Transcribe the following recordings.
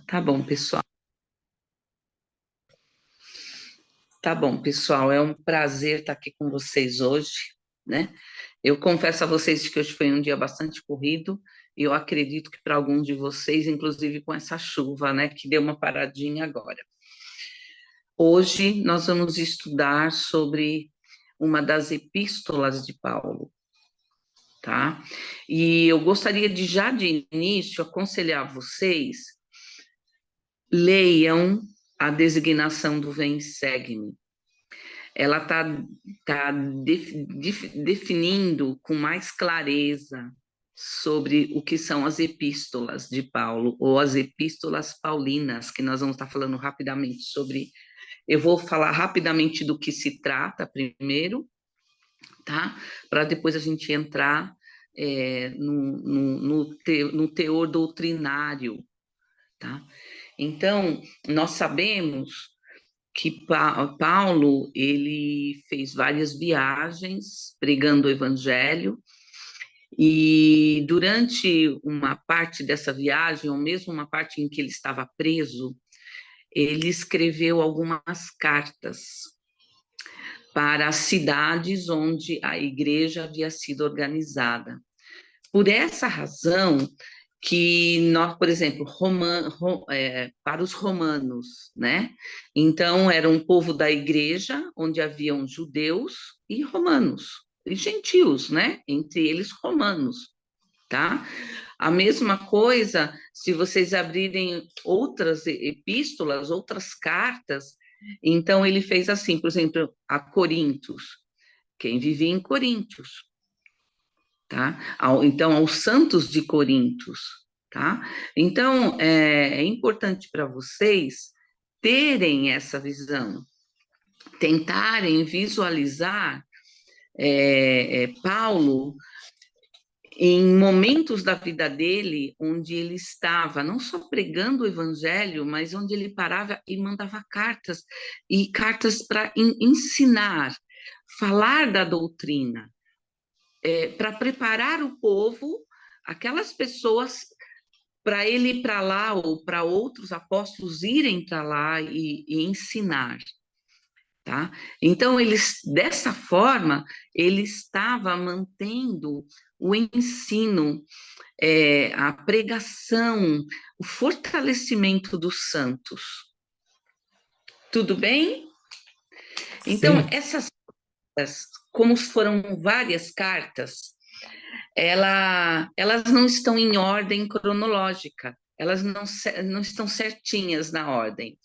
Tá bom, pessoal. Tá bom, pessoal. É um prazer estar aqui com vocês hoje, né? Eu confesso a vocês que hoje foi um dia bastante corrido e eu acredito que para alguns de vocês, inclusive com essa chuva, né, que deu uma paradinha agora. Hoje nós vamos estudar sobre uma das epístolas de Paulo, tá? E eu gostaria de já de início aconselhar vocês, leiam a designação do Vem e Segue-me. Ela definindo com mais clareza sobre o que são as epístolas de Paulo, ou as epístolas paulinas, que nós vamos estar falando rapidamente sobre. Eu vou falar rapidamente do que se trata primeiro, tá? Para depois a gente entrar no teor doutrinário, tá? Então, nós sabemos que Paulo, ele fez várias viagens pregando o evangelho, e durante uma parte dessa viagem, ou mesmo uma parte em que ele estava preso, ele escreveu algumas cartas para as cidades onde a igreja havia sido organizada. Por essa razão, que nós, por exemplo, para os romanos, né? Então, era um povo da igreja, onde haviam judeus e romanos, e gentios, né? Entre eles, romanos, tá? A mesma coisa, se vocês abrirem outras epístolas, outras cartas, então ele fez assim, por exemplo, a Coríntios, quem vivia em Coríntios, tá? Então, aos santos de Coríntios, tá? Então, é importante para vocês terem essa visão, tentarem visualizar Paulo em momentos da vida dele, onde ele estava não só pregando o evangelho, mas onde ele parava e mandava cartas, e cartas para ensinar, falar da doutrina, para preparar o povo, aquelas pessoas, para ele ir para lá, ou para outros apóstolos irem para lá e ensinar. Tá? Então, dessa forma, ele estava mantendo o ensino, a pregação, o fortalecimento dos santos. Tudo bem? Então, Sim, essas cartas, como foram várias cartas, elas não estão em ordem cronológica, elas não estão certinhas na ordem.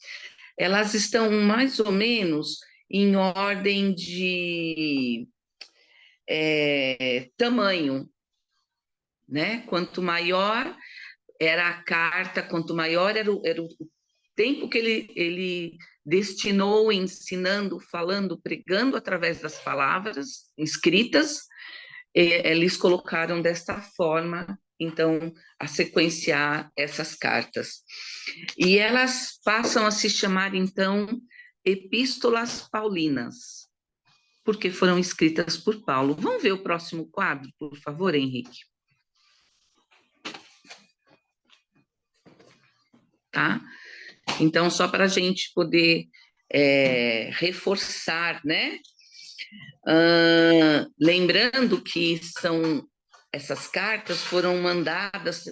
Elas estão mais ou menos em ordem de tamanho, né? Quanto maior era a carta, quanto maior era o tempo que ele destinou ensinando, falando, pregando através das palavras escritas, eles colocaram desta forma, então, a sequenciar essas cartas. E elas passam a se chamar, então, epístolas paulinas, porque foram escritas por Paulo. Vamos ver o próximo quadro, por favor, Henrique? Tá? Então, só para a gente poder reforçar, né? Lembrando que essas cartas foram mandadas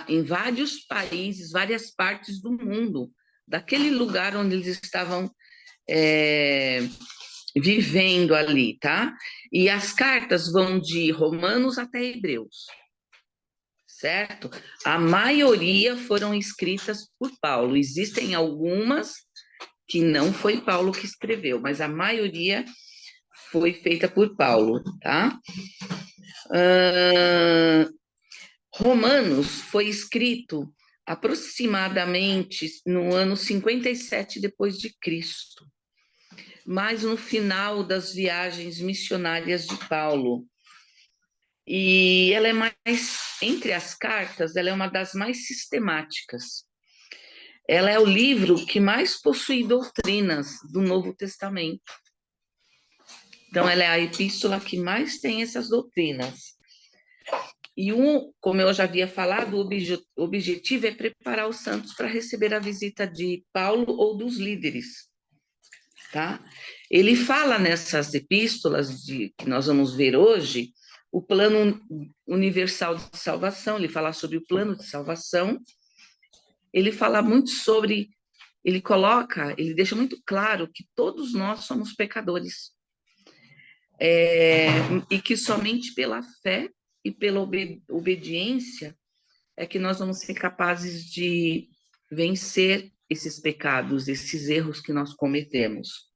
em vários países, várias partes do mundo, daquele lugar onde eles estavam vivendo ali, tá? E as cartas vão de Romanos até Hebreus, certo? A maioria foram escritas por Paulo. Existem algumas que não foi Paulo que escreveu, mas a maioria foi feita por Paulo, tá? Romanos foi escrito aproximadamente no ano 57 depois de Cristo, mas no final das viagens missionárias de Paulo. E ela é mais, entre as cartas, ela é uma das mais sistemáticas. Ela é o livro que mais possui doutrinas do Novo Testamento. Então, ela é a epístola que mais tem essas doutrinas. E como eu já havia falado, o objetivo é preparar os santos para receber a visita de Paulo ou dos líderes, tá? Ele fala nessas epístolas que nós vamos ver hoje, o plano universal de salvação, ele fala sobre o plano de salvação, ele fala muito sobre, ele deixa muito claro que todos nós somos pecadores, e que somente pela fé e pela obediência é que nós vamos ser capazes de vencer esses pecados, esses erros que nós cometemos.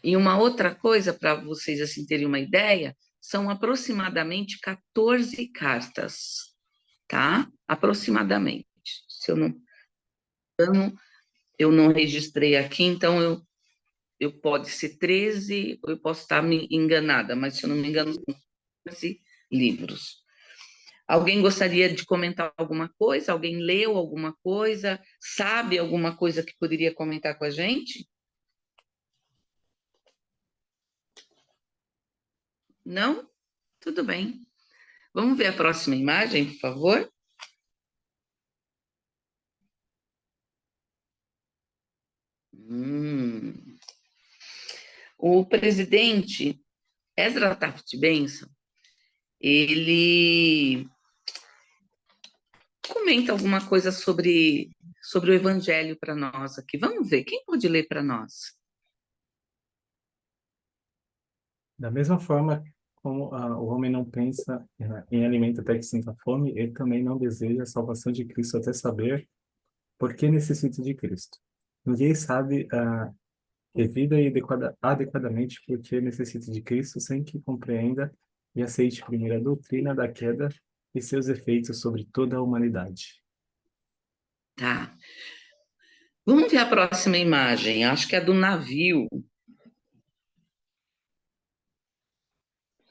E uma outra coisa, para vocês assim terem uma ideia, são aproximadamente 14 cartas, tá? Aproximadamente. Se eu não registrei aqui, então eu pode ser 13, ou eu posso estar me enganada, mas se eu não me engano, são 14 livros. Alguém gostaria de comentar alguma coisa? Alguém leu alguma coisa? Sabe alguma coisa que poderia comentar com a gente? Não? Tudo bem. Vamos ver a próxima imagem, por favor? O presidente Ezra Taft Benson, ele comenta alguma coisa sobre o evangelho para nós aqui. Vamos ver, quem pode ler para nós? Da mesma forma como o homem não pensa em alimento até que sinta fome, ele também não deseja a salvação de Cristo até saber por que necessita de Cristo. Ninguém sabe devida e adequadamente por que necessita de Cristo sem que compreenda e aceite primeiro a doutrina da queda e seus efeitos sobre toda a humanidade. Tá. Vamos ver a próxima imagem, acho que é do navio.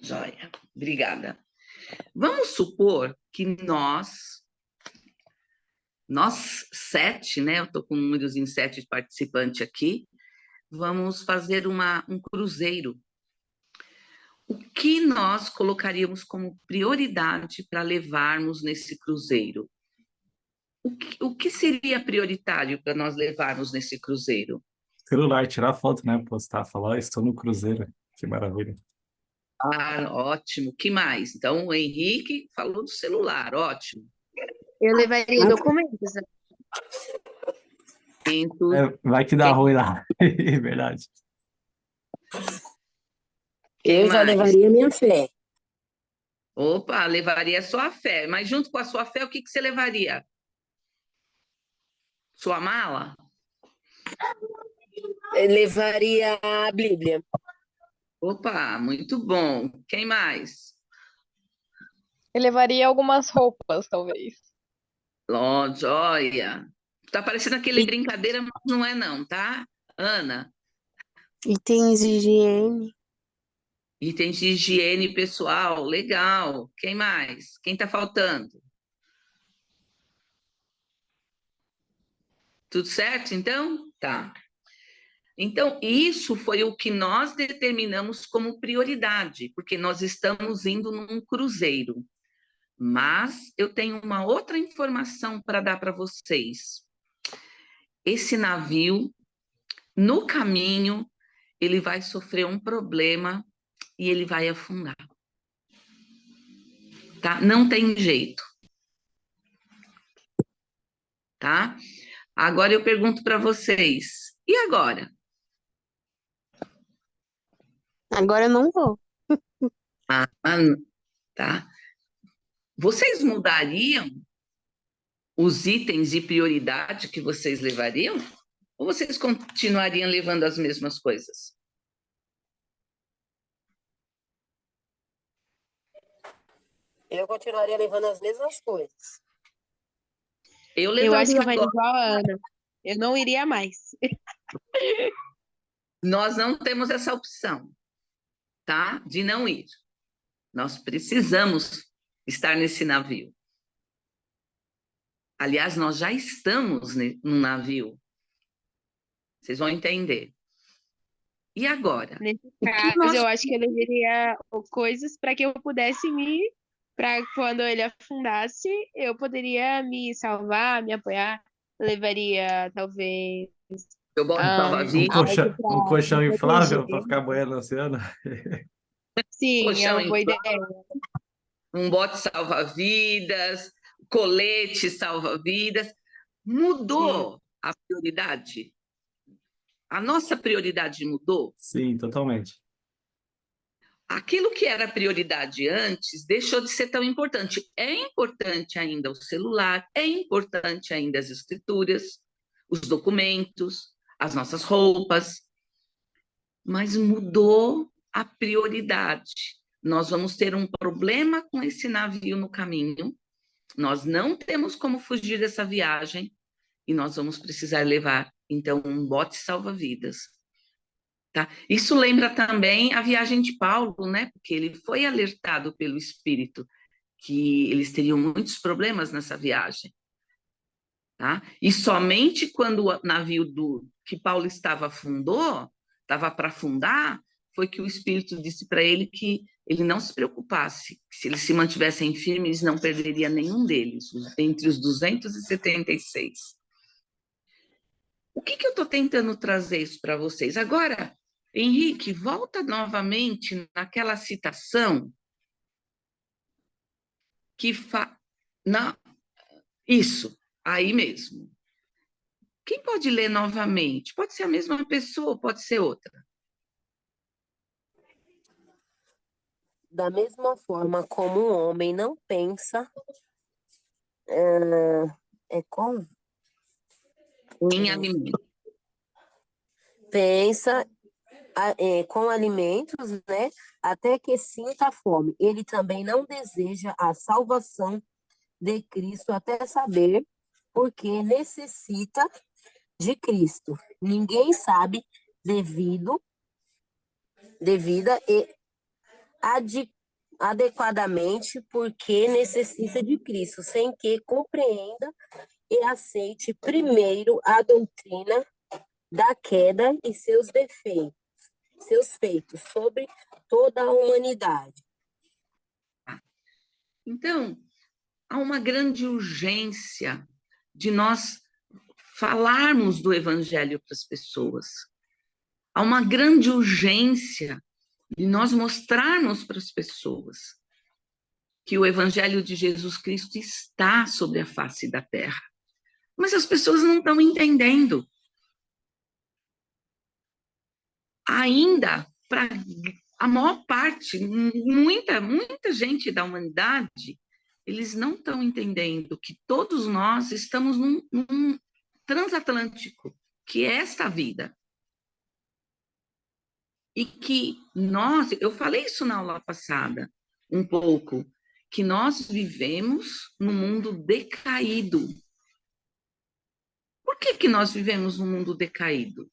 Joia, obrigada. Vamos supor que nós 7, né? Eu estou com um númerozinho 7 de participante aqui, vamos fazer um cruzeiro. O que nós colocaríamos como prioridade para levarmos nesse cruzeiro? O que seria prioritário para nós levarmos nesse cruzeiro? Celular, tirar foto, né? Postar, falar, estou no cruzeiro. Que maravilha. Ah, ótimo. Que mais? Então, o Henrique falou do celular, ótimo. Eu levaria documentos. Vai que dá ruim lá. Verdade. Eu já levaria minha fé. Opa, levaria só a fé. Mas junto com a sua fé, o que você levaria? Sua mala? Eu levaria a Bíblia. Opa, muito bom. Quem mais? Eu levaria algumas roupas, talvez. Ó, joia. Tá parecendo aquele brincadeira, mas não é não, tá? Ana? Itens de higiene. Itens de higiene pessoal, legal. Quem mais? Quem tá faltando? Tudo certo, então? Tá. Então, isso foi o que nós determinamos como prioridade, porque nós estamos indo num cruzeiro. Mas eu tenho uma outra informação para dar para vocês. Esse navio, no caminho, ele vai sofrer um problema e ele vai afundar. Tá? Não tem jeito. Tá? Agora eu pergunto para vocês, e agora? Agora eu não vou. Tá? Vocês mudariam os itens de prioridade que vocês levariam? Ou vocês continuariam levando as mesmas coisas? Eu continuaria levando as mesmas coisas. Eu acho que eu faria igual a Ana. Eu não iria mais. Nós não temos essa opção, tá? De não ir. Nós precisamos estar nesse navio. Aliás, nós já estamos no navio. Vocês vão entender. E agora? Nesse caso, eu acho que eu levaria coisas para que eu pudesse me para quando ele afundasse, eu poderia me salvar, me apoiar. Eu levaria, talvez, Eu boto salva-vidas, algo Um para colchão me inflável para proteger. ficar boiando no oceano? Sim, é colchão uma boa ideia. um bote salva-vidas, colete salva-vidas. Sim, Mudou a prioridade. A nossa prioridade mudou. Sim, totalmente. Aquilo que era prioridade antes deixou de ser tão importante. É importante ainda o celular, é importante ainda as escrituras, os documentos, as nossas roupas, mas mudou a prioridade. Nós vamos ter um problema com esse navio no caminho, nós não temos como fugir dessa viagem e nós vamos precisar levar, então, um bote salva-vidas. Tá? Isso lembra também a viagem de Paulo, né? Porque ele foi alertado pelo Espírito que eles teriam muitos problemas nessa viagem. Tá? E somente quando o navio que Paulo estava para afundar, foi que o Espírito disse para ele que ele não se preocupasse, que se eles se mantivessem firmes, não perderia nenhum deles, entre os 276. O que eu estou tentando trazer isso para vocês? Agora, Henrique, volta novamente naquela citação que isso, aí mesmo. Quem pode ler novamente? Pode ser a mesma pessoa, pode ser outra. Da mesma forma como um homem não pensa, é, é como? Em alimento. Pensa com alimentos, né? Até que sinta fome. Ele também não deseja a salvação de Cristo até saber porque necessita de Cristo. Ninguém sabe devida e adequadamente porque necessita de Cristo, sem que compreenda e aceite primeiro a doutrina da queda e seus feitos sobre toda a humanidade. Então, há uma grande urgência de nós falarmos do Evangelho para as pessoas. Há uma grande urgência de nós mostrarmos para as pessoas que o Evangelho de Jesus Cristo está sobre a face da terra. Mas as pessoas não estão entendendo. Ainda, para a maior parte, muita gente da humanidade, eles não estão entendendo que todos nós estamos num transatlântico, que é esta vida. E que nós, eu falei isso na aula passada, um pouco, que nós vivemos num mundo decaído. Por que nós vivemos num mundo decaído?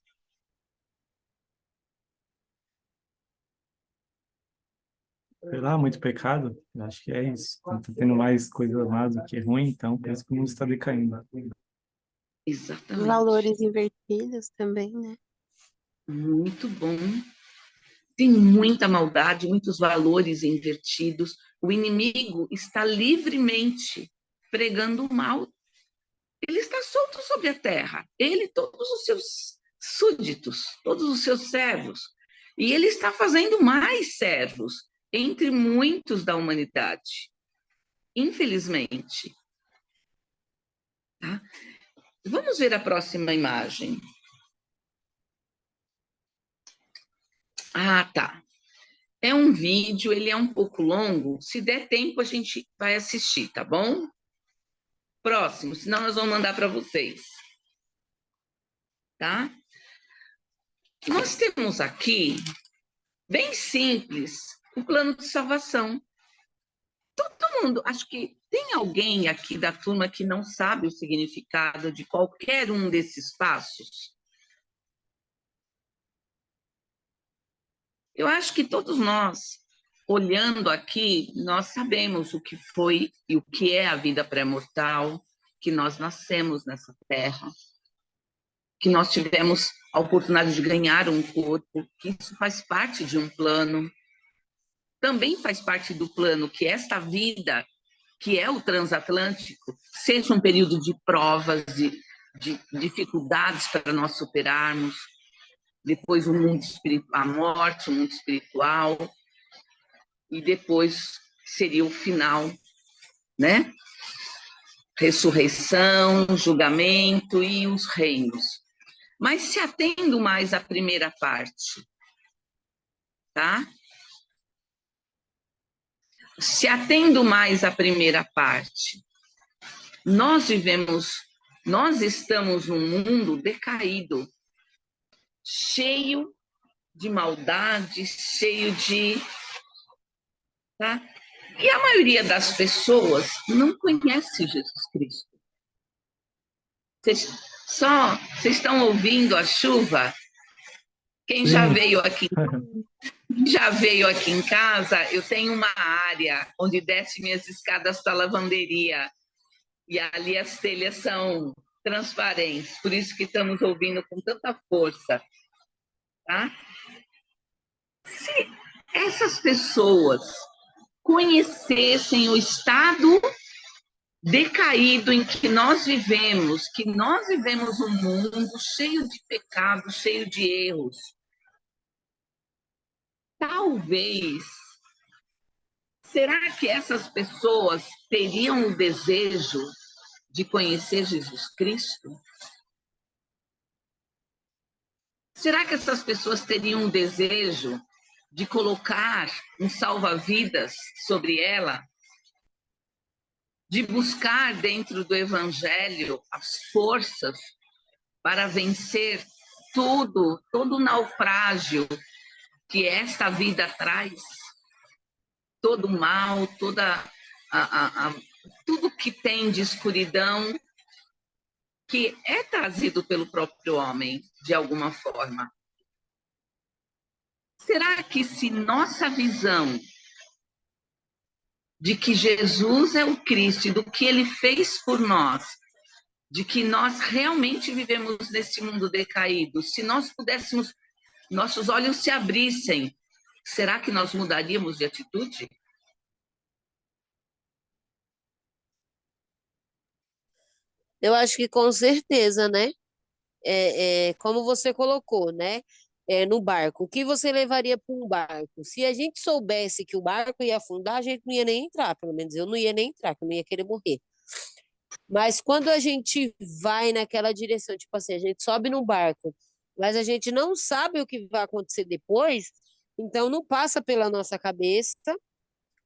Será muito pecado? Eu acho que é isso. Está tendo mais coisa má do que ruim, então por isso que o mundo está decaindo. Exatamente. Valores invertidos também, né? Muito bom. Tem muita maldade, muitos valores invertidos. O inimigo está livremente pregando o mal. Ele está solto sobre a terra. Ele, todos os seus súditos, todos os seus servos. E ele está fazendo mais servos entre muitos da humanidade. Infelizmente. Tá? Vamos ver a próxima imagem. Ah, tá. É um vídeo, ele é um pouco longo. Se der tempo, a gente vai assistir, tá bom? Próximo, senão nós vamos mandar para vocês. Tá? Nós temos aqui, bem simples, o plano de salvação. Todo mundo, acho que tem alguém aqui da turma que não sabe o significado de qualquer um desses passos? Eu acho que todos nós, olhando aqui, nós sabemos o que foi e o que é a vida pré-mortal, que nós nascemos nessa terra, que nós tivemos a oportunidade de ganhar um corpo, que isso faz parte de um plano. também faz parte do plano que esta vida, que é o transatlântico, seja um período de provas, de dificuldades para nós superarmos, depois o mundo espiritual, a morte, o mundo espiritual, e depois seria o final, né? Ressurreição, julgamento e os reinos. Mas se atendo mais à primeira parte, tá? Se atendo mais à primeira parte, nós estamos num mundo decaído, cheio de maldade, cheio de... Tá? E a maioria das pessoas não conhece Jesus Cristo. Vocês estão ouvindo a chuva? Quem já veio aqui em casa, eu tenho uma área onde desce minhas escadas para a lavanderia. E ali as telhas são transparentes, por isso que estamos ouvindo com tanta força. Tá? Se essas pessoas conhecessem o estado decaído em que nós vivemos um mundo cheio de pecados, cheio de erros, talvez, será que essas pessoas teriam o desejo de conhecer Jesus Cristo? Será que essas pessoas teriam o desejo de colocar um salva-vidas sobre ela? De buscar dentro do Evangelho as forças para vencer todo o naufrágio que esta vida traz, todo o mal, tudo que tem de escuridão, que é trazido pelo próprio homem, de alguma forma. Será que se nossa visão de que Jesus é o Cristo e do que ele fez por nós, de que nós realmente vivemos nesse mundo decaído, se nós pudéssemos, nossos olhos se abrissem, será que nós mudaríamos de atitude? Eu acho que com certeza, né? Como você colocou, né? No barco. O que você levaria para um barco? Se a gente soubesse que o barco ia afundar, a gente não ia nem entrar, pelo menos eu não ia nem entrar, que eu não ia querer morrer. Mas quando a gente vai naquela direção, tipo assim, a gente sobe no barco, mas a gente não sabe o que vai acontecer depois, então não passa pela nossa cabeça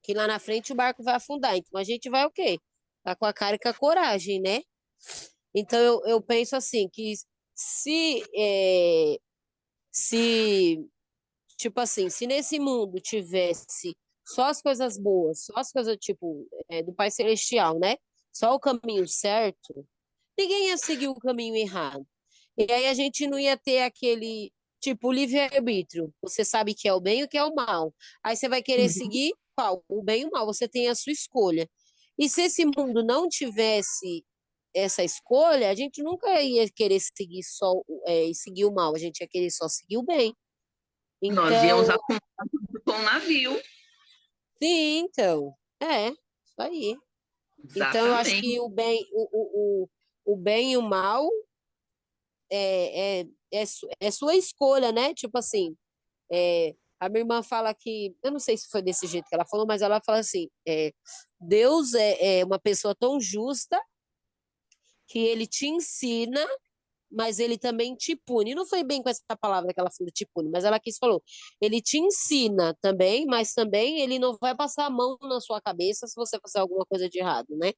que lá na frente o barco vai afundar. Então a gente vai o quê? Tá com a cara e com a coragem, né? Então eu penso assim, que se, é, se, tipo assim, se nesse mundo tivesse só as coisas boas, só as coisas, tipo, do Pai Celestial, né? Só o caminho certo, ninguém ia seguir o caminho errado. E aí a gente não ia ter aquele, tipo, livre-arbítrio. Você sabe que é o bem e o que é o mal. Aí você vai querer seguir qual? O bem e o mal. Você tem a sua escolha. E se esse mundo não tivesse essa escolha, a gente nunca ia querer seguir só e seguir o mal, a gente ia querer só seguir o bem. Nós íamos Então, afundar com o navio. sim, então, isso aí. Então, eu acho Exatamente. que o bem e o mal é sua escolha, né? Tipo assim, a minha irmã fala que, eu não sei se foi desse jeito que ela falou, mas ela fala assim, Deus é uma pessoa tão justa que ele te ensina, mas ele também te pune. Não foi bem com essa palavra que ela falou, te pune, mas ela quis falou, ele te ensina também, mas também ele não vai passar a mão na sua cabeça se você fazer alguma coisa de errado, né?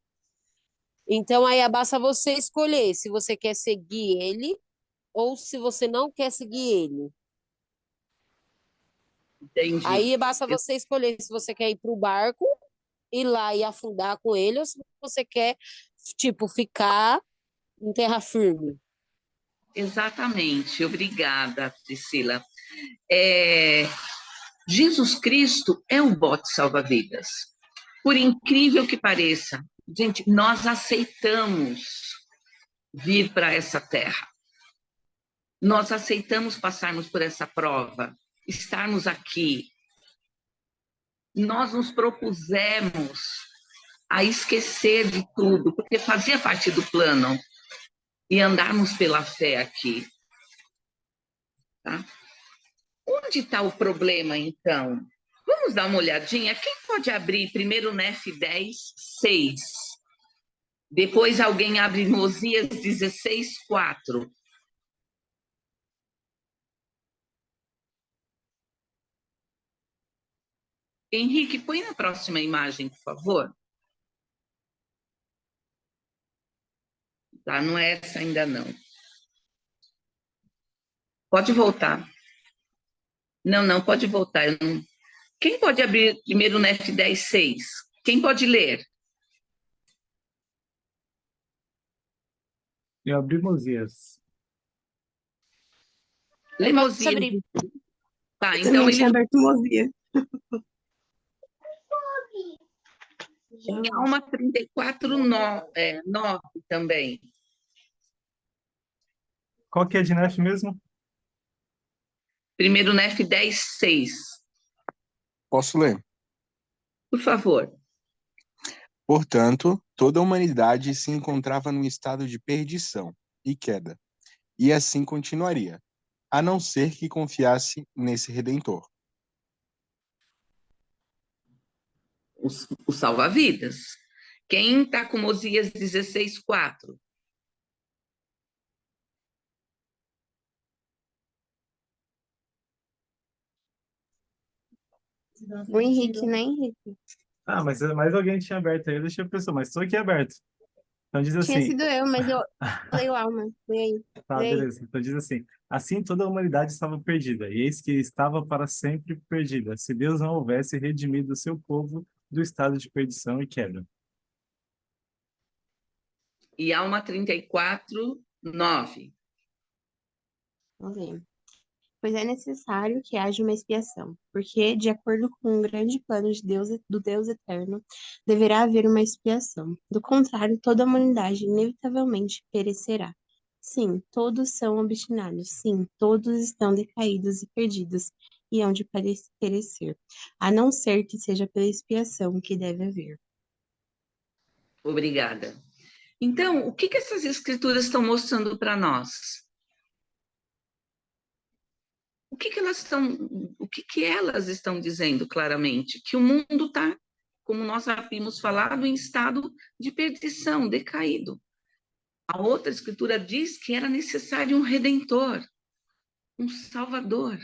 Então aí basta você escolher se você quer seguir ele ou se você não quer seguir ele. Entendi. Aí basta você escolher se você quer ir para o barco, ir lá e afundar com ele, ou se você quer, tipo, ficar em terra firme. Exatamente. Obrigada, Priscila. Jesus Cristo é o bote salva-vidas. Por incrível que pareça, gente, nós aceitamos vir para essa terra. Nós aceitamos passarmos por essa prova, estarmos aqui. nós nos propusemos a esquecer de tudo, porque fazia parte do plano, e andarmos pela fé aqui. Tá? Onde está o problema, então? Vamos dar uma olhadinha? Quem pode abrir primeiro Nef 10, 6? Depois alguém abre em Osias 16, 4. Henrique, põe na próxima imagem, por favor. Tá, não é essa ainda não. Pode voltar. Não, pode voltar. Quem pode abrir primeiro Nef 10, 6? Quem pode ler? Eu abri Mosias. Eu posso Lemosias. abrir. Tá, Eu então também ele tinha aberto Mosias. em Alma 34, 9 também. Qual que é a de Nef mesmo? Primeiro Nef 10, 6. Posso ler? Por favor. Portanto, toda a humanidade se encontrava num estado de perdição e queda, e assim continuaria, a não ser que confiasse nesse Redentor. O salva-vidas. Quem está com Osias 16, 4? O Henrique, né, Henrique? Ah, mas mais alguém tinha aberto aí, deixa eu pensar, mas estou aqui aberto. Então diz Tinha assim, sido eu, mas eu leio alma. E aí? tá, E aí? beleza. Então diz assim, assim toda a humanidade estava perdida, e eis que estava para sempre perdida, se Deus não houvesse redimido o seu povo do estado de perdição e queda. E Alma 34, 9. Vamos ver. Pois é necessário que haja uma expiação, porque, de acordo com o grande plano de Deus, do Deus eterno, deverá haver uma expiação. Do contrário, toda a humanidade inevitavelmente perecerá. Sim, todos são obstinados. Sim, todos estão decaídos e perdidos, e hão de perecer, a não ser que seja pela expiação que deve haver. Obrigada. Então, o que essas escrituras estão mostrando para nós? O que elas estão dizendo claramente? Que o mundo está, como nós havíamos falado, em estado de perdição, decaído. A outra escritura diz que era necessário um redentor, um salvador,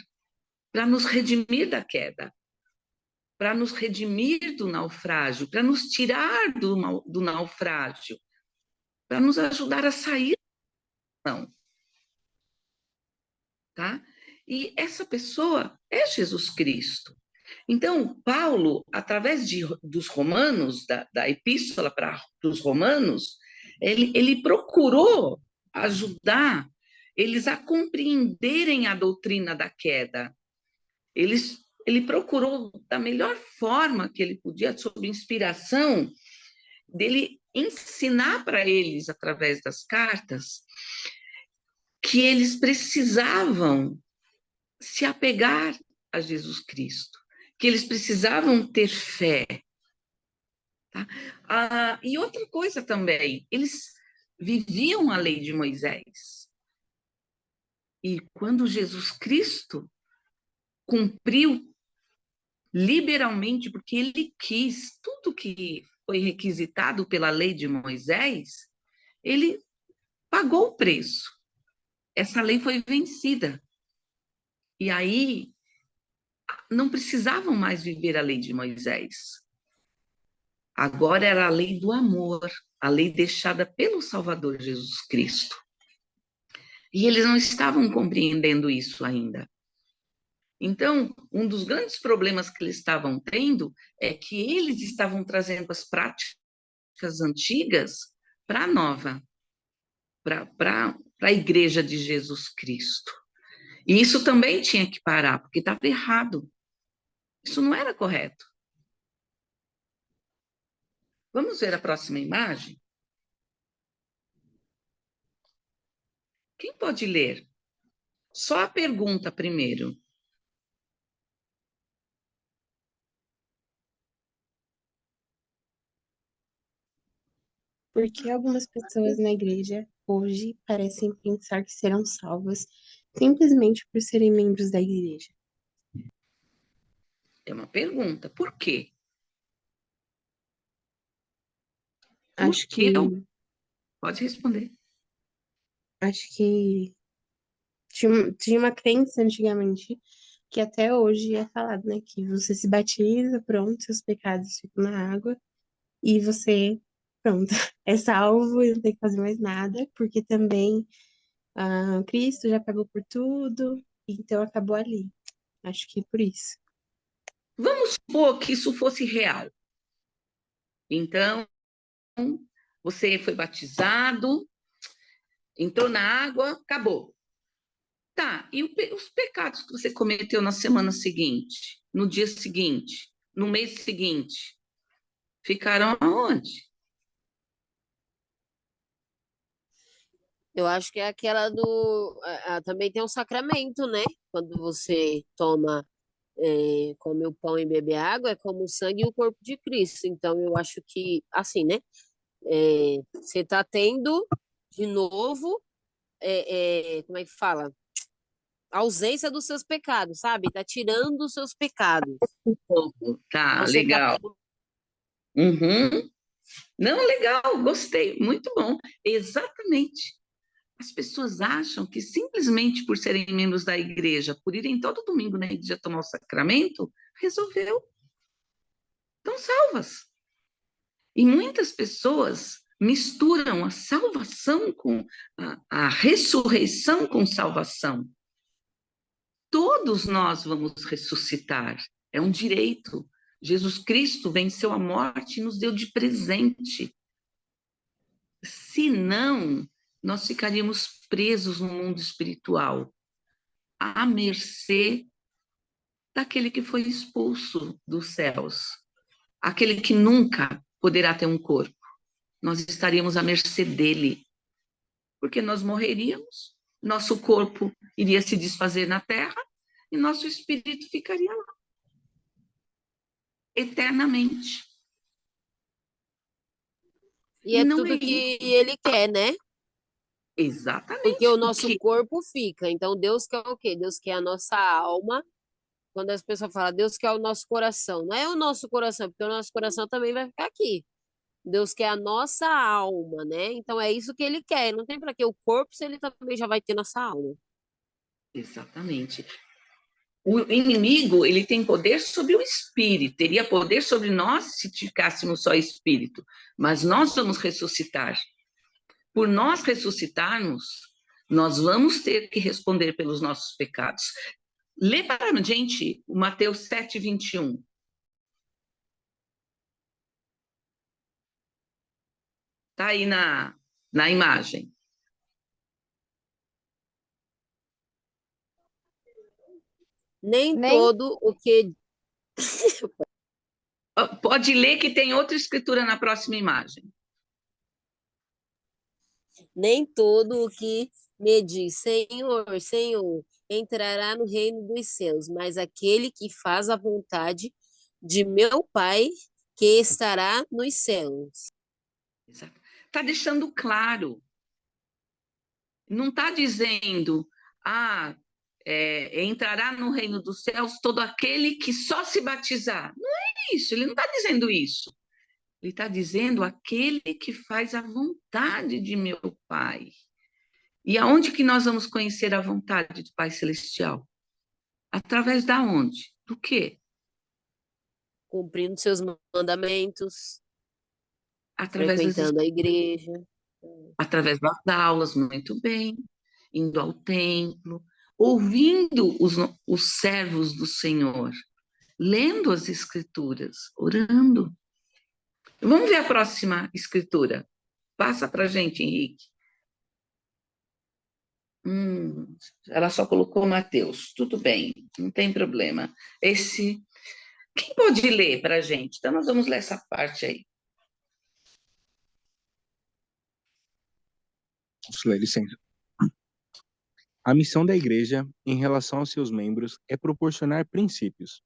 para nos redimir da queda, para nos redimir do naufrágio, para nos tirar do naufrágio, para nos ajudar a sair da prisão, tá? E essa pessoa é Jesus Cristo. Então, Paulo, através dos Romanos, da epístola para os Romanos, ele procurou ajudar eles a compreenderem a doutrina da queda. Ele procurou, da melhor forma que ele podia, sob inspiração, dele ensinar para eles, através das cartas, que eles precisavam se apegar a Jesus Cristo, que eles precisavam ter fé. Tá? E outra coisa também, eles viviam a lei de Moisés. E quando Jesus Cristo cumpriu liberalmente, porque ele quis tudo que foi requisitado pela lei de Moisés, ele pagou o preço. Essa lei foi vencida. E aí não precisavam mais viver a lei de Moisés. Agora era a lei do amor, a lei deixada pelo Salvador Jesus Cristo. E eles não estavam compreendendo isso ainda. Então, um dos grandes problemas que eles estavam tendo é que eles estavam trazendo as práticas antigas para a nova, para a igreja de Jesus Cristo. E isso também tinha que parar, porque estava errado. Isso não era correto. Vamos ver a próxima imagem? Quem pode ler? Só a pergunta primeiro. Por que algumas pessoas na igreja hoje parecem pensar que serão salvas simplesmente por serem membros da igreja? É uma pergunta. Por quê? Por Acho que que, eu... Pode responder. acho que tinha uma crença antigamente que até hoje é falado, né? Que você se batiza, pronto, seus pecados ficam na água e você, pronto, é salvo e não tem que fazer mais nada, porque também Cristo já pagou por tudo, então acabou ali. Acho que é por isso. Vamos supor que isso fosse real. Então, você foi batizado, entrou na água, acabou. Tá, e os pecados que você cometeu na semana seguinte, no dia seguinte, no mês seguinte, ficaram aonde? Eu acho que é aquela do. Também tem um sacramento, né? Quando você toma, come o pão e bebe água, é como o sangue e o corpo de Cristo. Então, eu acho que, assim, né? Você está tendo de novo, como é que fala? A ausência dos seus pecados, sabe? Tá tirando os seus pecados. Tá, Então, você tá. legal. Uhum. Não, legal, gostei, muito bom. Exatamente. As pessoas acham que simplesmente por serem membros da igreja, por irem todo domingo na igreja tomar o sacramento, resolveu. Estão salvas. E muitas pessoas misturam a salvação com a ressurreição com salvação. Todos nós vamos ressuscitar, é um direito. Jesus Cristo venceu a morte e nos deu de presente. Se não, nós ficaríamos presos no mundo espiritual, à mercê daquele que foi expulso dos céus, aquele que nunca poderá ter um corpo. Nós estaríamos à mercê dele, porque nós morreríamos, nosso corpo iria se desfazer na terra e nosso espírito ficaria lá, eternamente. E E é não é tudo isso. que ele quer, né? Porque Exatamente, o nosso porque corpo fica. Então, Deus quer o quê? Deus quer a nossa alma. Quando as pessoas falam, Deus quer o nosso coração. Não é o nosso coração, porque o nosso coração também vai ficar aqui. Deus quer a nossa alma, né? Então, é isso que ele quer. Não tem para que o corpo se ele também já vai ter nossa alma. exatamente. O inimigo, ele tem poder sobre o espírito, teria poder sobre nós se ficássemos só espírito, mas nós vamos ressuscitar. Por nós ressuscitarmos, nós vamos ter que responder pelos nossos pecados. Lê para a gente o Mateus 7, 21. Está aí na imagem. Nem Nem todo o que Pode ler que tem outra escritura na próxima imagem. Nem todo o que me diz, Senhor, Senhor, entrará no reino dos céus, mas aquele que faz a vontade de meu Pai que estará nos céus. Está deixando claro. Não está dizendo, entrará no reino dos céus todo aquele que só se batizar. Não é isso, ele não está dizendo isso. Ele está dizendo aquele que faz a vontade de meu Pai. E aonde que nós vamos conhecer a vontade do Pai Celestial? Através da onde? Do quê? Cumprindo seus mandamentos, Através frequentando a igreja. através das aulas, muito bem, indo ao templo, ouvindo os servos do Senhor, lendo as escrituras, orando. Vamos ver a próxima escritura. Passa para a gente, Henrique. Ela só colocou Mateus. Tudo bem, não tem problema. Quem pode ler para a gente? Então, nós vamos ler essa parte aí. Licença. A missão da igreja em relação aos seus membros é proporcionar princípios,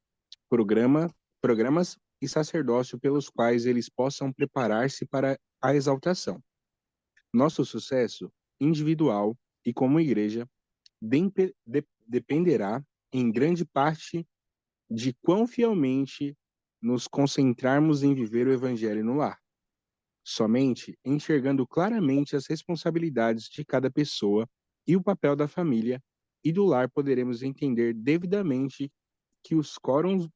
programas e sacerdócio pelos quais eles possam preparar-se para a exaltação. Nosso sucesso individual e como igreja dependerá em grande parte de quão fielmente nos concentrarmos em viver o Evangelho no lar. Somente enxergando claramente as responsabilidades de cada pessoa e o papel da família e do lar poderemos entender devidamente que os quórums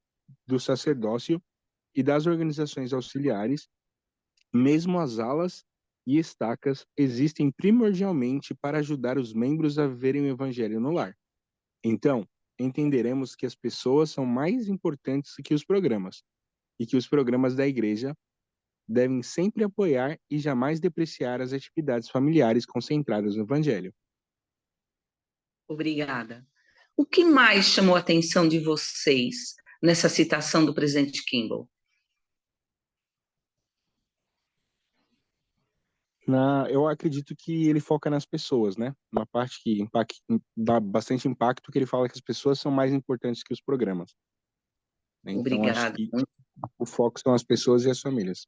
do sacerdócio e das organizações auxiliares, mesmo as alas e estacas, existem primordialmente para ajudar os membros a viverem o Evangelho no lar. Então, entenderemos que as pessoas são mais importantes que os programas, e que os programas da igreja devem sempre apoiar e jamais depreciar as atividades familiares concentradas no Evangelho. Obrigada. O que mais chamou a atenção de vocês nessa citação do presidente Kimball? Eu acredito que ele foca nas pessoas, né? Uma parte que dá bastante impacto, que ele fala que as pessoas são mais importantes que os programas. Então, acho Obrigada. que o foco são as pessoas e as famílias.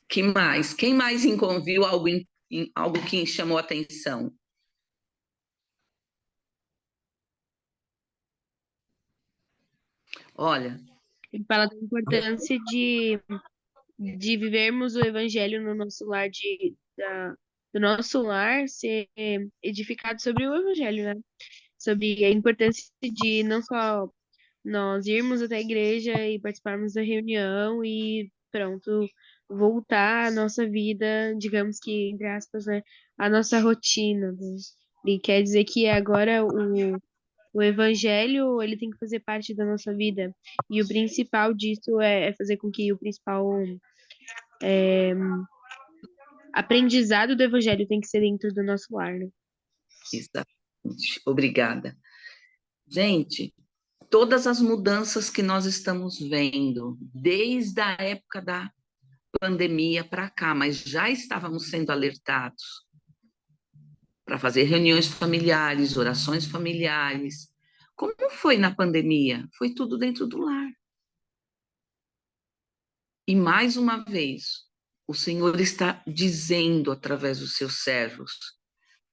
Que mais? Quem mais viu algo que chamou a atenção? Olha, Ele fala da importância de vivermos o evangelho no nosso lar, do nosso lar ser edificado sobre o evangelho, né? Sobre a importância de não só nós irmos até a igreja e participarmos da reunião e pronto, voltar à nossa vida, digamos que, entre aspas, né, a nossa rotina, né? E quer dizer que agora o evangelho, ele tem que fazer parte da nossa vida. E o principal disso é fazer com que o principal aprendizado do evangelho tem que ser dentro do nosso lar, né? exatamente. Obrigada. Gente, todas as mudanças que nós estamos vendo, desde a época da pandemia para cá, mas já estávamos sendo alertados para fazer reuniões familiares, orações familiares. Como foi na pandemia? Foi tudo dentro do lar. E mais uma vez, o Senhor está dizendo através dos seus servos: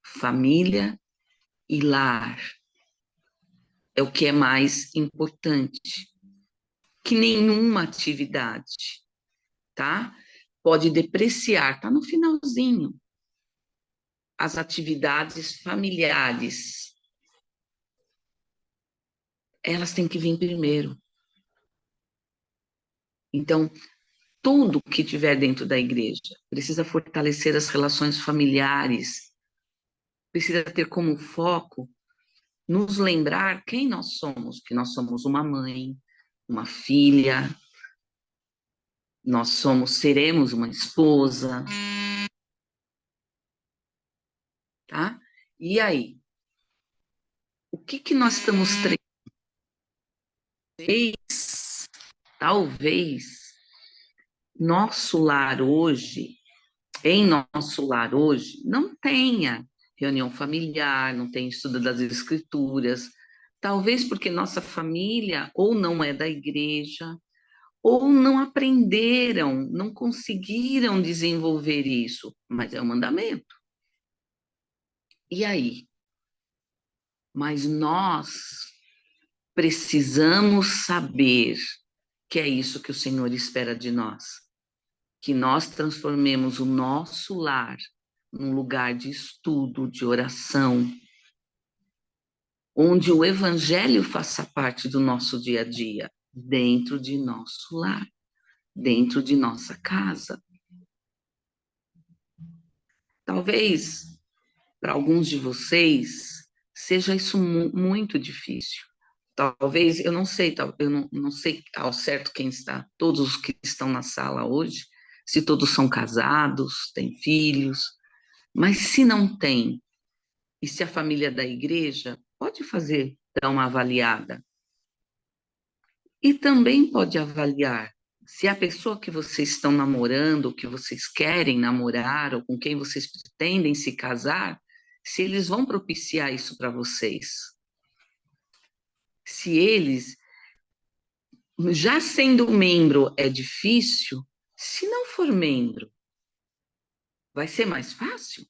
família e lar é o que é mais importante que nenhuma atividade, tá? Pode depreciar, tá no finalzinho. As atividades familiares, elas têm que vir primeiro. Então, tudo que tiver dentro da igreja precisa fortalecer as relações familiares, precisa ter como foco nos lembrar quem nós somos, que nós somos uma mãe, uma filha, seremos uma esposa, tá? E aí, o que nós estamos talvez em nosso lar hoje, não tenha reunião familiar, não tem estudo das escrituras, talvez porque nossa família ou não é da igreja, ou não aprenderam, não conseguiram desenvolver isso, mas é um mandamento. E aí? Mas nós precisamos saber que é isso que o Senhor espera de nós, que nós transformemos o nosso lar num lugar de estudo, de oração, onde o evangelho faça parte do nosso dia a dia, dentro de nosso lar, dentro de nossa casa. Talvez para alguns de vocês seja isso muito difícil. Talvez, eu não sei, eu não sei ao certo quem está, todos os que estão na sala hoje, se todos são casados, têm filhos, mas se não tem, e se a família é da igreja, pode dar uma avaliada. E também pode avaliar se a pessoa que vocês estão namorando, ou que vocês querem namorar, ou com quem vocês pretendem se casar, se eles vão propiciar isso para vocês. Se eles já sendo membro é difícil, se não for membro, vai ser mais fácil?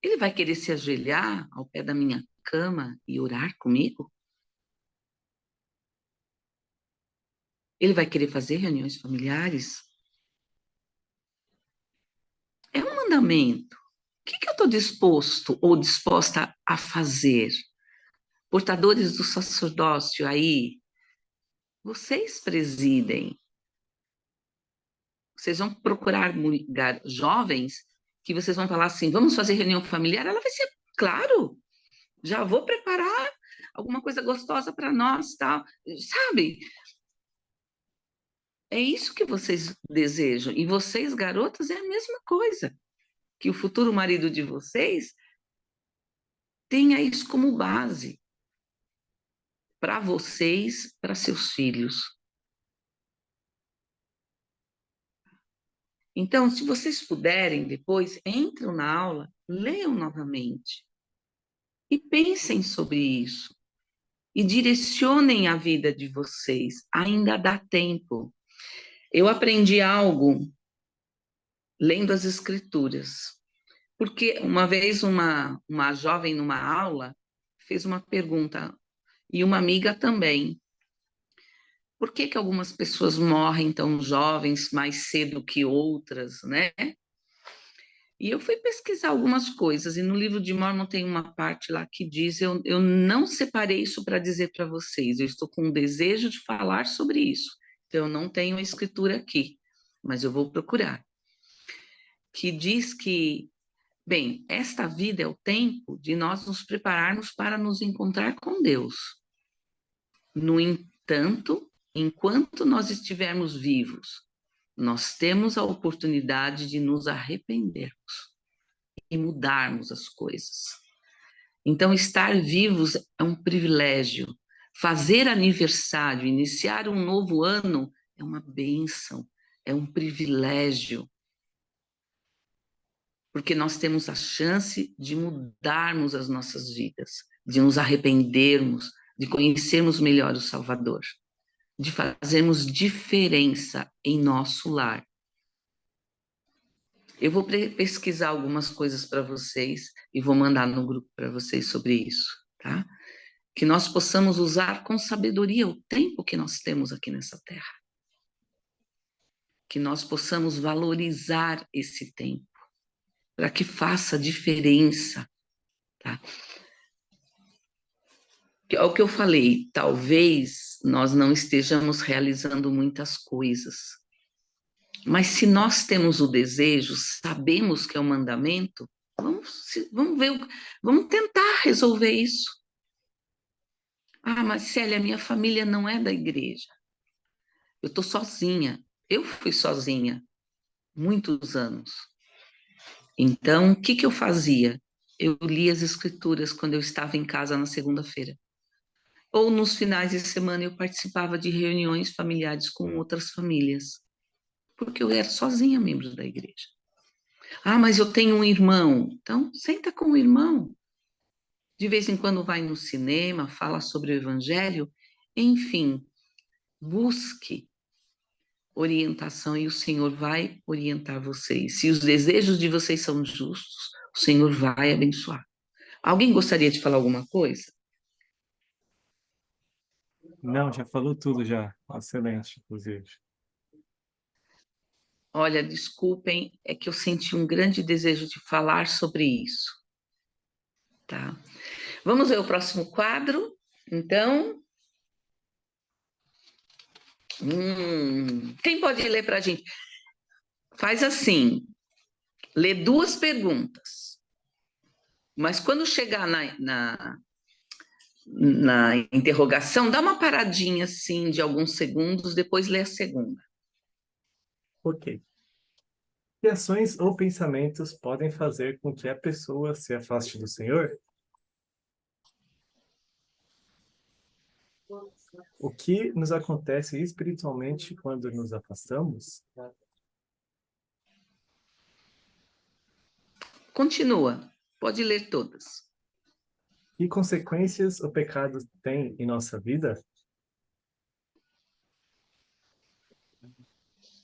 Ele vai querer se ajoelhar ao pé da minha cama e orar comigo? Ele vai querer fazer reuniões familiares? É um mandamento. O que eu estou disposto ou disposta a fazer? Portadores do sacerdócio aí, vocês presidem. Vocês vão procurar jovens que vocês vão falar assim, vamos fazer reunião familiar? Ela vai ser, claro, já vou preparar alguma coisa gostosa para nós, tal. Sabe? É isso que vocês desejam. E vocês, garotas, é a mesma coisa. Que o futuro marido de vocês tenha isso como base para vocês, para seus filhos. Então, se vocês puderem, depois, entram na aula, leiam novamente e pensem sobre isso. E direcionem a vida de vocês. Ainda dá tempo. Eu aprendi algo lendo as escrituras. Porque uma vez uma jovem numa aula fez uma pergunta, e uma amiga também. Por que que algumas pessoas morrem tão jovens, mais cedo que outras, né? E eu fui pesquisar algumas coisas, e no livro de Mórmon tem uma parte lá que diz, eu não separei isso para dizer para vocês, eu estou com um desejo de falar sobre isso, então eu não tenho a escritura aqui, mas eu vou procurar. Que diz que, bem, esta vida é o tempo de nós nos prepararmos para nos encontrar com Deus. No entanto, enquanto nós estivermos vivos, nós temos a oportunidade de nos arrependermos e mudarmos as coisas. Então, estar vivos é um privilégio. Fazer aniversário, iniciar um novo ano é uma bênção, é um privilégio. Porque nós temos a chance de mudarmos as nossas vidas, de nos arrependermos, de conhecermos melhor o Salvador, de fazermos diferença em nosso lar. Eu vou pesquisar algumas coisas para vocês e vou mandar no grupo para vocês sobre isso, tá? Que nós possamos usar com sabedoria o tempo que nós temos aqui nessa terra. Que nós possamos valorizar esse tempo, para que faça diferença, tá? É o que eu falei, talvez nós não estejamos realizando muitas coisas, mas se nós temos o desejo, sabemos que é um mandamento, vamos ver, vamos tentar resolver isso. Ah, mas Célia, minha família não é da igreja. Eu estou sozinha. Eu fui sozinha muitos anos. Então, o que eu fazia? Eu lia as escrituras quando eu estava em casa na segunda-feira. Ou nos finais de semana eu participava de reuniões familiares com outras famílias. Porque eu era sozinha membro da igreja. Ah, mas eu tenho um irmão. Então, senta com o irmão. De vez em quando vai no cinema, fala sobre o evangelho. Enfim, busque orientação e o Senhor vai orientar vocês. Se os desejos de vocês são justos, o Senhor vai abençoar. Alguém gostaria de falar alguma coisa? Não, já falou tudo já. Excelente, inclusive. Olha, desculpem, é que eu senti um grande desejo de falar sobre isso. Tá? Vamos ver o próximo quadro, então. Quem pode ler para a gente? Faz assim, lê 2 perguntas. Mas quando chegar na interrogação, dá uma paradinha assim de alguns segundos, depois lê a segunda. Ok. Que ações ou pensamentos podem fazer com que a pessoa se afaste do Senhor? O que nos acontece espiritualmente quando nos afastamos? Continua, pode ler todas. Que consequências o pecado tem em nossa vida?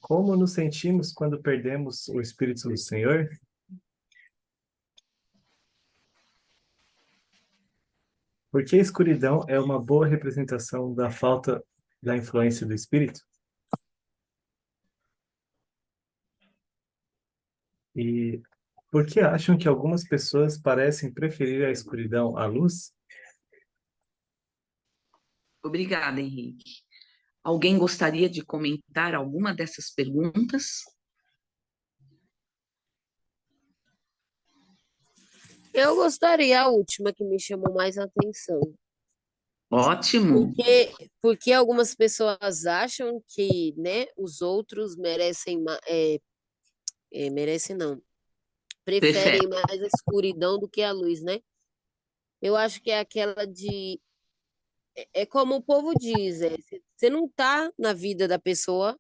Como nos sentimos quando perdemos o Espírito do Senhor? Porque a escuridão é uma boa representação da falta da influência do Espírito? E por que acham que algumas pessoas parecem preferir a escuridão à luz? Obrigada, Henrique. Alguém gostaria de comentar alguma dessas perguntas? Eu gostaria, a última que me chamou mais atenção. Ótimo, Porque algumas pessoas acham que, né, os outros merecem, merecem não, perfeito. preferem mais a escuridão do que a luz, né? Eu acho que é aquela de, é como o povo diz, você não tá na vida da pessoa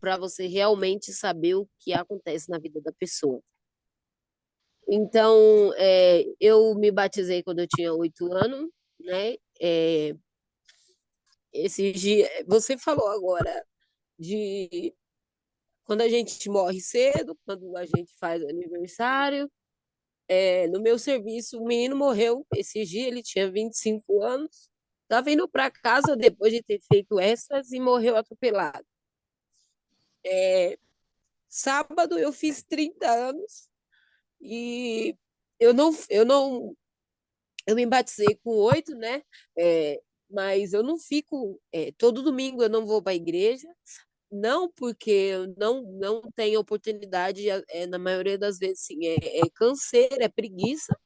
para você realmente saber o que acontece na vida da pessoa. Então, eu me batizei quando eu tinha 8 anos, né? Esse dia, você falou agora de quando a gente morre cedo, quando a gente faz aniversário. No meu serviço, o menino morreu esse dia, ele tinha 25 anos, estava indo para casa depois de ter feito extras e morreu atropelado. Sábado eu fiz 30 anos e eu me batizei com 8, né? Mas eu não fico, todo domingo eu não vou para a igreja, não porque eu não tenho oportunidade, na maioria das vezes, sim, é canseira, é preguiça,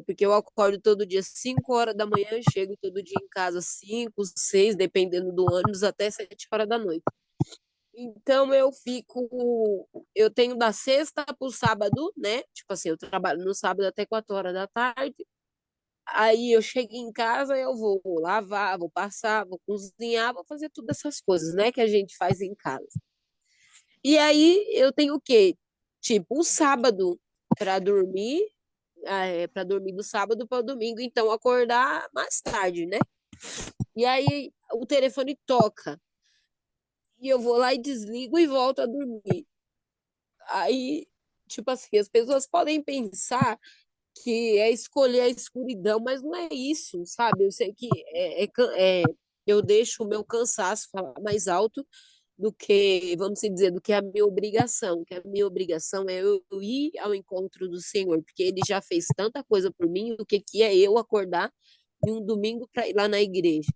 porque eu acordo todo dia 5 horas da manhã, chego todo dia em casa 5, 6, dependendo do ônibus, até 7 horas da noite. Então eu tenho da sexta para o sábado, né? Tipo assim, eu trabalho no sábado até 4 horas da tarde. Aí eu chego em casa, eu vou lavar, vou passar, vou cozinhar, vou fazer todas essas coisas, né? Que a gente faz em casa. E aí eu tenho o quê? Tipo, o sábado para dormir, para dormir do sábado para o domingo, então acordar mais tarde, né? E aí o telefone toca. E eu vou lá e desligo e volto a dormir. Aí, tipo assim, as pessoas podem pensar que é escolher a escuridão, mas não é isso, sabe? Eu sei que eu deixo o meu cansaço falar mais alto do que, vamos dizer, do que a minha obrigação, que a minha obrigação é eu ir ao encontro do Senhor, porque Ele já fez tanta coisa por mim, o que que é eu acordar em um domingo para ir lá na igreja?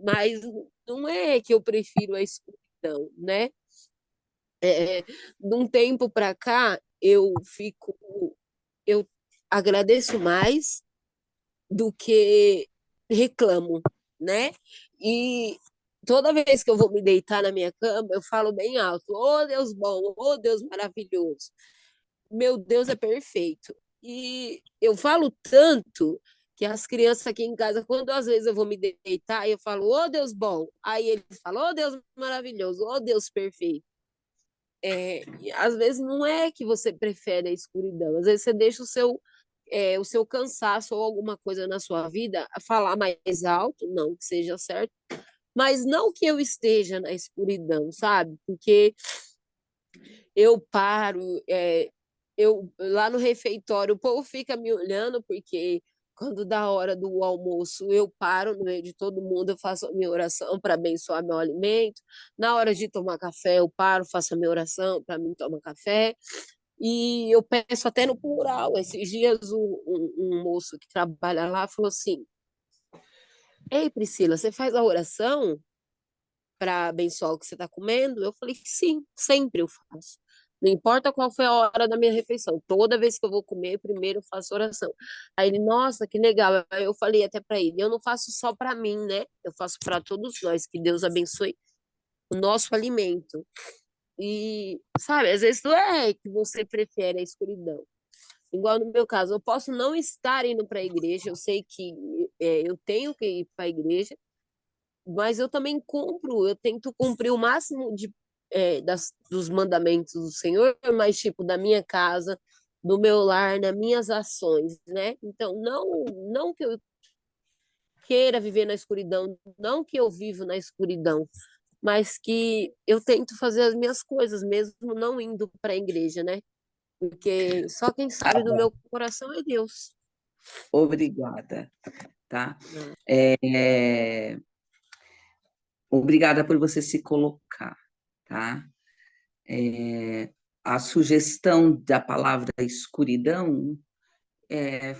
Mas não é que eu prefiro a escuridão, né? De um tempo para cá, eu agradeço mais do que reclamo, né? E toda vez que eu vou me deitar na minha cama, eu falo bem alto: "Oh, Deus bom, oh, Deus maravilhoso. Meu Deus é perfeito". E eu falo tanto que as crianças aqui em casa, quando às vezes eu vou me deitar, eu falo: "Oh, Deus bom". Aí eles falam: "Oh, Deus maravilhoso, oh, Deus perfeito". E às vezes não é que você prefere a escuridão, às vezes você deixa o seu cansaço ou alguma coisa na sua vida a falar mais alto, não que seja certo, mas não que eu esteja na escuridão, sabe? Porque eu paro, eu lá no refeitório, o povo fica me olhando porque quando dá hora do almoço, eu paro no meio de todo mundo, eu faço a minha oração para abençoar meu alimento. Na hora de tomar café, eu paro, faço a minha oração para mim tomar café. E eu peço até no plural. Esses dias, um moço que trabalha lá falou assim: Ei, Priscila, você faz a oração para abençoar o que você está comendo? Eu falei: Sim, sempre eu faço. Não importa qual foi a hora da minha refeição, toda vez que eu vou comer, primeiro eu faço oração. Aí ele: Nossa, que legal. Aí eu falei até para ele: Eu não faço só para mim, né? Eu faço para todos nós. Que Deus abençoe o nosso alimento. E, sabe, às vezes não é que você prefere a escuridão. Igual no meu caso, eu posso não estar indo para a igreja, eu sei que eu tenho que ir para a igreja, mas eu também eu tento cumprir o máximo dos mandamentos do Senhor, mas tipo, da minha casa, no meu lar, nas minhas ações, né? Então, não que eu queira viver na escuridão, não que eu vivo na escuridão, mas que eu tento fazer as minhas coisas, mesmo não indo para a igreja, né? Porque só quem Tá sabe do bom, meu coração é Deus. obrigada, tá? Né? É, obrigada por você se colocar, tá? É, a sugestão da palavra escuridão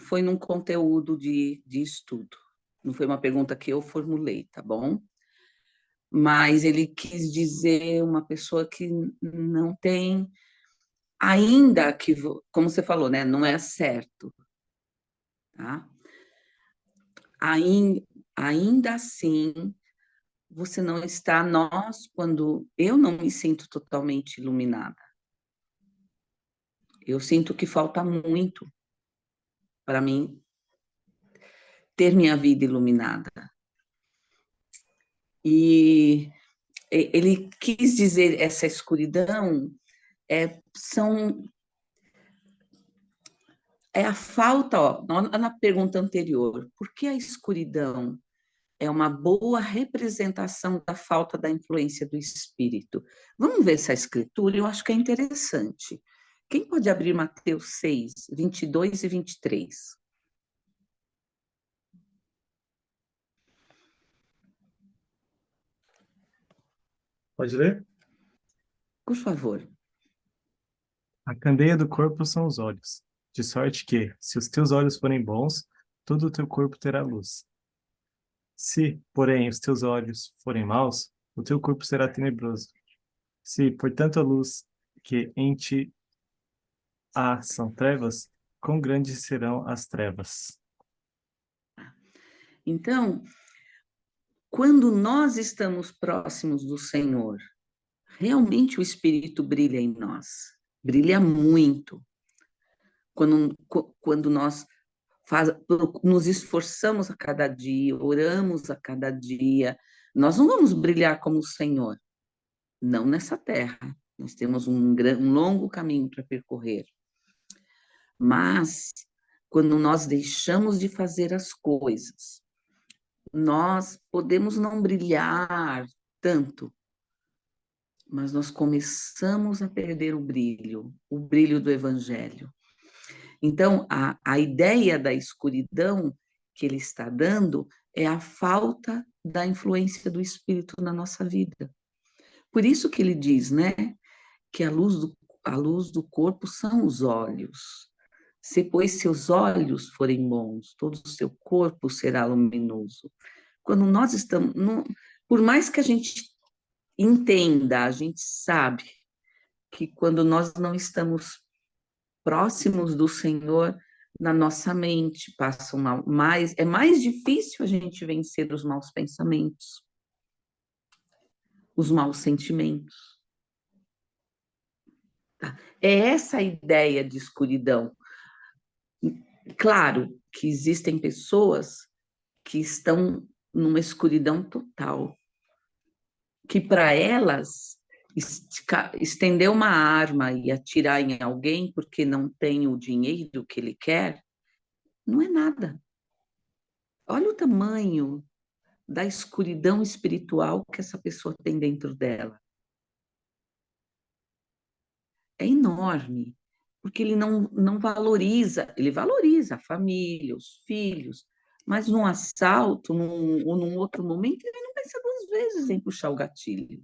foi num conteúdo de estudo. Não foi uma pergunta que eu formulei, tá bom? Mas ele quis dizer uma pessoa que não tem, ainda que, como você falou, né? Não é certo, tá? Ainda, ainda assim, você não está, quando eu não me sinto totalmente iluminada, eu sinto que falta muito para mim ter minha vida iluminada. E ele quis dizer essa escuridão são a falta, ó, na pergunta anterior, por que a escuridão é uma boa representação da falta da influência do espírito? Vamos ver essa escritura, eu acho que é interessante. Quem pode abrir Mateus 6, 22 e 23? Pode ler? Por favor. A candeia do corpo são os olhos, de sorte que, se os teus olhos forem bons, todo o teu corpo terá luz. Se, porém, os teus olhos forem maus, o teu corpo será tenebroso. Se, portanto, a luz que em ti há são trevas, quão grandes serão as trevas? Então, quando nós estamos próximos do Senhor, realmente o Espírito brilha em nós, brilha muito. Quando nós nos esforçamos a cada dia, oramos a cada dia, nós não vamos brilhar como o Senhor, não nessa terra. Nós temos um longo caminho para percorrer. Mas, quando nós deixamos de fazer as coisas, nós podemos não brilhar tanto, mas nós começamos a perder o brilho do Evangelho. Então, a ideia da escuridão que ele está dando é a falta da influência do Espírito na nossa vida. Por isso que ele diz, né, que a luz do corpo são os olhos. Se, pois, seus olhos forem bons, todo o seu corpo será luminoso. Quando nós estamos, por mais que a gente entenda, a gente sabe que quando nós não estamos próximos do Senhor, na nossa mente passam mais, é mais difícil a gente vencer os maus pensamentos, os maus sentimentos. Tá? É essa a ideia de escuridão. Claro que existem pessoas que estão numa escuridão total, que para elas estender uma arma e atirar em alguém porque não tem o dinheiro que ele quer, não é nada. Olha o tamanho da escuridão espiritual que essa pessoa tem dentro dela. É enorme, porque ele não valoriza, ele valoriza a família, os filhos, mas num assalto ou num outro momento, ele não pensa duas vezes em puxar o gatilho,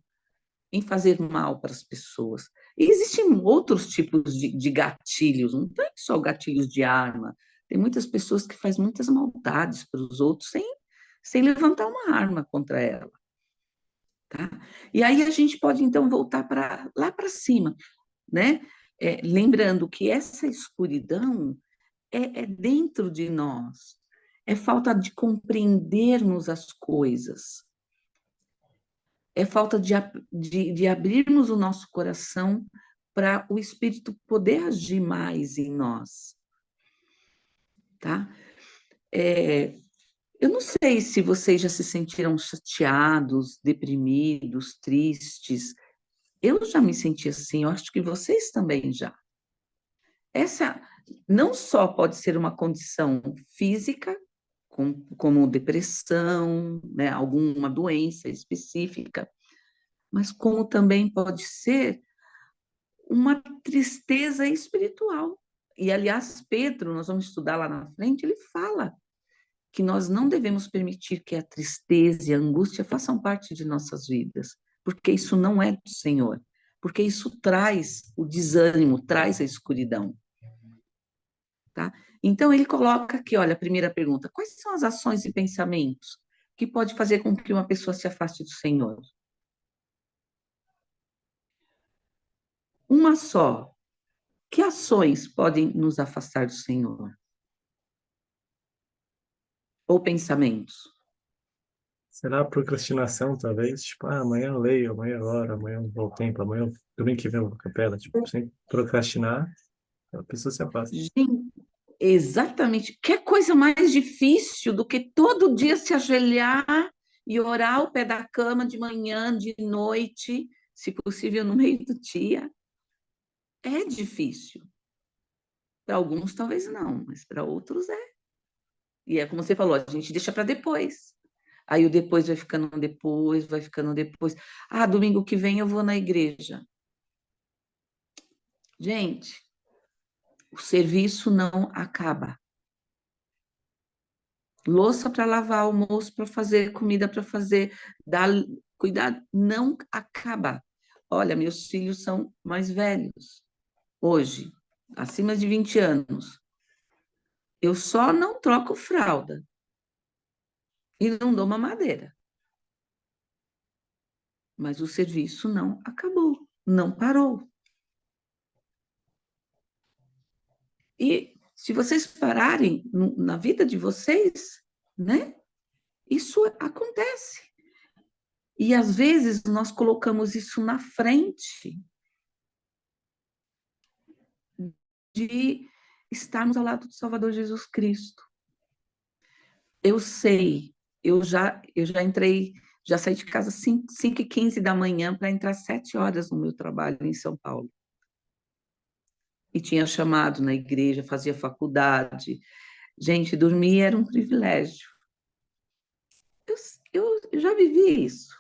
em fazer mal para as pessoas. E existem outros tipos de gatilhos, não tem só gatilhos de arma, tem muitas pessoas que fazem muitas maldades para os outros sem levantar uma arma contra ela. Tá? E aí a gente pode, então, voltar lá para cima, né? Lembrando que essa escuridão é dentro de nós, é falta de compreendermos as coisas, é falta de abrirmos o nosso coração para o Espírito poder agir mais em nós, tá? Eu não sei se vocês já se sentiram chateados, deprimidos, tristes. Eu já me senti assim, eu acho que vocês também já. Essa não só pode ser uma condição física, como depressão, né, alguma doença específica, mas como também pode ser uma tristeza espiritual. E, aliás, Pedro, nós vamos estudar lá na frente, ele fala que nós não devemos permitir que a tristeza e a angústia façam parte de nossas vidas, porque isso não é do Senhor, porque isso traz o desânimo, traz a escuridão. Tá? Então, ele coloca aqui, olha, a primeira pergunta: quais são as ações e pensamentos que pode fazer com que uma pessoa se afaste do Senhor? Uma só. Que ações podem nos afastar do Senhor? Ou pensamentos? Será a procrastinação, talvez? Tipo, amanhã eu leio, amanhã eu oro, amanhã eu vou ao templo, amanhã, domingo que vem eu vou à capela. Tipo, sem procrastinar, a pessoa se afasta. Gente, exatamente. Que coisa mais difícil do que todo dia se ajoelhar e orar ao pé da cama de manhã, de noite, se possível no meio do dia? É difícil. Para alguns talvez não, mas para outros é. E é como você falou, a gente deixa para depois. Aí o depois vai ficando depois, vai ficando depois. Ah, domingo que vem eu vou na igreja. Gente, o serviço não acaba. Louça para lavar, almoço para fazer, comida para fazer, dar cuidado, não acaba. Olha, meus filhos são mais velhos hoje, acima de 20 anos. Eu só não troco fralda e não dou mamadeira. Mas o serviço não acabou, não parou. E se vocês pararem na vida de vocês, né? Isso acontece. E às vezes nós colocamos isso na frente de estarmos ao lado do Salvador Jesus Cristo. Eu sei, eu já entrei, já saí de casa 5h15 da manhã para entrar 7 horas no meu trabalho em São Paulo. E tinha chamado na igreja, fazia faculdade. Gente, dormir era um privilégio. Eu já vivi isso.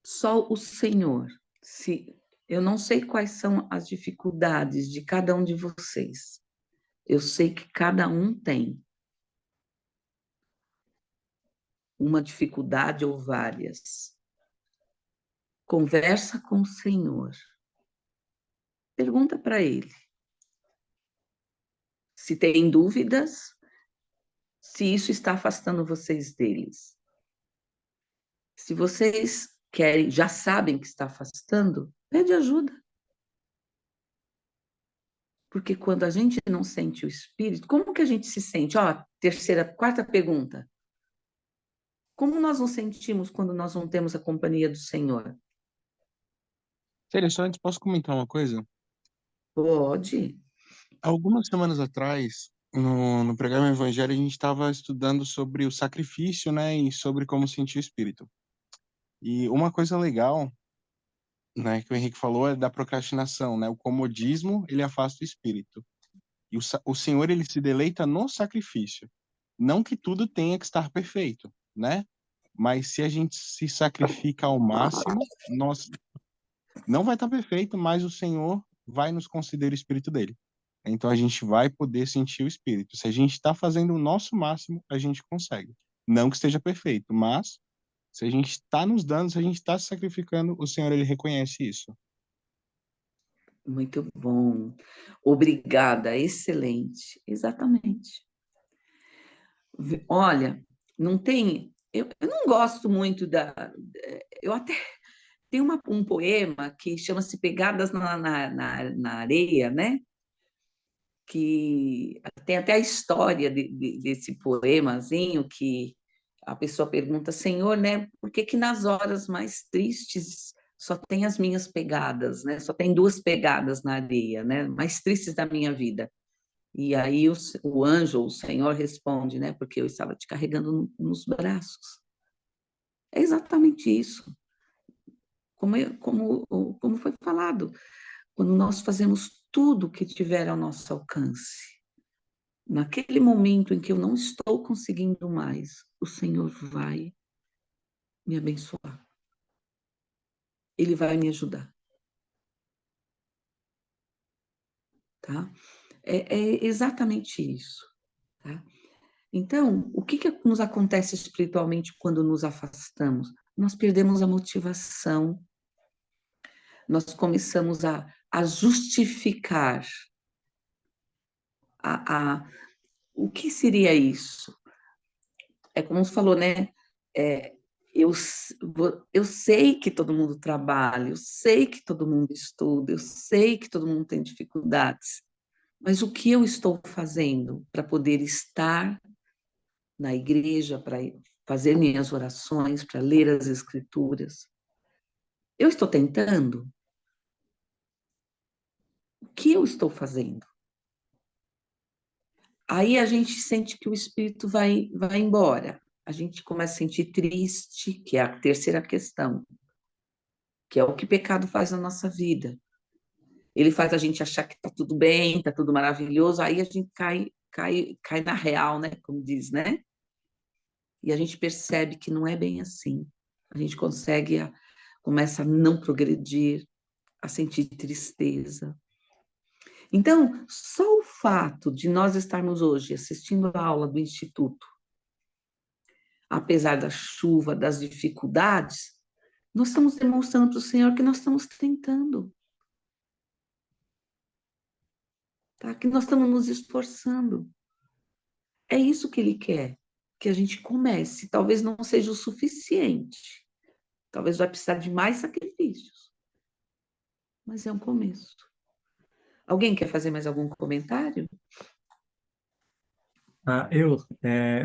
Só o Senhor. Eu não sei quais são as dificuldades de cada um de vocês. Eu sei que cada um tem uma dificuldade ou várias. Conversa com o Senhor. Pergunta para Ele. Se tem dúvidas, se isso está afastando vocês deles. Se vocês querem, já sabem que está afastando, pede ajuda. Porque quando a gente não sente o Espírito, como que a gente se sente? Ó, quarta pergunta. Como nós nos sentimos quando nós não temos a companhia do Senhor? Sério, só antes posso comentar uma coisa? Pode. Algumas semanas atrás, no programa Evangelho, a gente estava estudando sobre o sacrifício, né, e sobre como sentir o Espírito. E uma coisa legal, né, que o Henrique falou é da procrastinação, né? O comodismo, ele afasta o Espírito. E o Senhor, ele se deleita no sacrifício. Não que tudo tenha que estar perfeito, né? Mas se a gente se sacrifica ao máximo, nós não vai estar perfeito, mas o Senhor vai nos conceder o Espírito dele. Então a gente vai poder sentir o Espírito. Se a gente está fazendo o nosso máximo, a gente consegue. Não que esteja perfeito, mas se a gente está nos dando, se a gente está se sacrificando, o Senhor, ele reconhece isso. Muito bom. Obrigada, excelente. Exatamente. Olha, não tem. Eu não gosto muito da. Eu até tenho um poema que chama-se Pegadas na Areia, né? Que tem até a história desse poemazinho que a pessoa pergunta, Senhor, né? Por que que nas horas mais tristes só tem as minhas pegadas, né? Só tem 2 pegadas na areia, né? Mais tristes da minha vida. E aí o anjo, o Senhor, responde, né? Porque eu estava te carregando nos braços. É exatamente isso. Como foi falado. quando nós fazemos tudo o que tiver ao nosso alcance, naquele momento em que eu não estou conseguindo mais, o Senhor vai me abençoar. Ele vai me ajudar. Tá? É exatamente isso. Tá? Então, o que nos acontece espiritualmente quando nos afastamos? Nós perdemos a motivação, nós começamos a justificar o que seria isso? É como você falou, né? É, eu sei que todo mundo trabalha, eu sei que todo mundo estuda, eu sei que todo mundo tem dificuldades, mas o que eu estou fazendo para poder estar na igreja, para fazer minhas orações, para ler as escrituras? Eu estou tentando? O que eu estou fazendo? Aí a gente sente que o espírito vai embora. A gente começa a sentir triste, que é a terceira questão, que é o que o pecado faz na nossa vida. Ele faz a gente achar que está tudo bem, está tudo maravilhoso, aí a gente cai na real, né? Como diz, né? E a gente percebe que não é bem assim. A gente começa a não progredir, a sentir tristeza. Então, só o fato de nós estarmos hoje assistindo a aula do Instituto, apesar da chuva, das dificuldades, nós estamos demonstrando para o Senhor que nós estamos tentando, tá? Que nós estamos nos esforçando. É isso que Ele quer, que a gente comece. Talvez não seja o suficiente, talvez vai precisar de mais sacrifícios, mas é um começo. Alguém quer fazer mais algum comentário?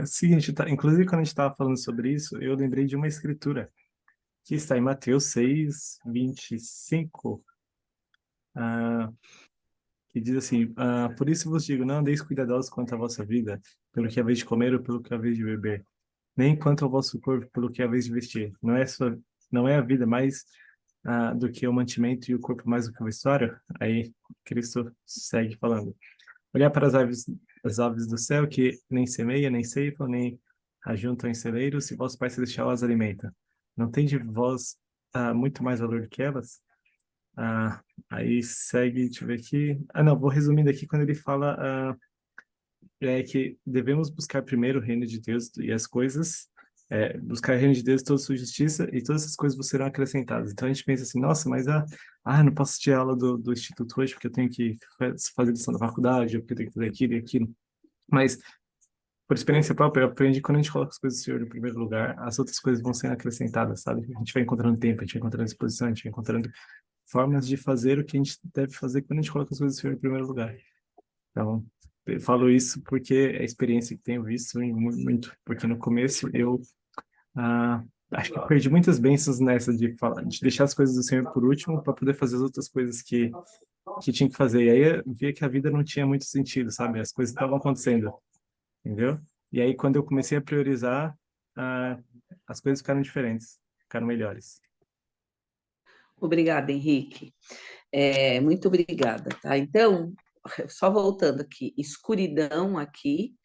Seguinte, inclusive quando a gente estava falando sobre isso, eu lembrei de uma escritura que está em Mateus 6:25, ah, que diz assim, por isso vos digo, não andeis cuidadosos quanto à vossa vida, pelo que haveis de comer ou pelo que haveis de beber, nem quanto ao vosso corpo, pelo que haveis de vestir. Não é a vida mais do que o mantimento e o corpo mais do que o vestuário? Aí Cristo segue falando. Olhar para as aves do céu, que nem semeiam, nem ceifam, nem ajuntam em celeiros, e vosso Pai Celestial as alimenta. Não tem de vós muito mais valor do que elas? Aí segue, deixa eu ver aqui. Não, vou resumindo aqui quando ele fala que devemos buscar primeiro o reino de Deus e as coisas, buscar o reino de Deus e toda a sua justiça, e todas essas coisas vos serão acrescentadas. Então a gente pensa assim, nossa, mas não posso assistir a aula do Instituto hoje porque eu tenho que fazer lição da faculdade, ou porque eu tenho que fazer aquilo e aquilo. Mas, por experiência própria, eu aprendi que quando a gente coloca as coisas do Senhor no primeiro lugar, as outras coisas vão sendo acrescentadas, sabe? A gente vai encontrando tempo, a gente vai encontrando disposição, a gente vai encontrando formas de fazer o que a gente deve fazer quando a gente coloca as coisas do Senhor em primeiro lugar. Então, eu falo isso porque é a experiência que tenho visto muito, porque no começo eu acho que eu perdi muitas bênçãos nessa de deixar as coisas do Senhor por último para poder fazer as outras coisas que tinha que fazer. E aí eu via que a vida não tinha muito sentido, sabe? As coisas estavam acontecendo, entendeu? E aí quando eu comecei a priorizar, as coisas ficaram diferentes, ficaram melhores. Obrigada, Henrique. Muito obrigada, tá? Então, só voltando aqui, escuridão aqui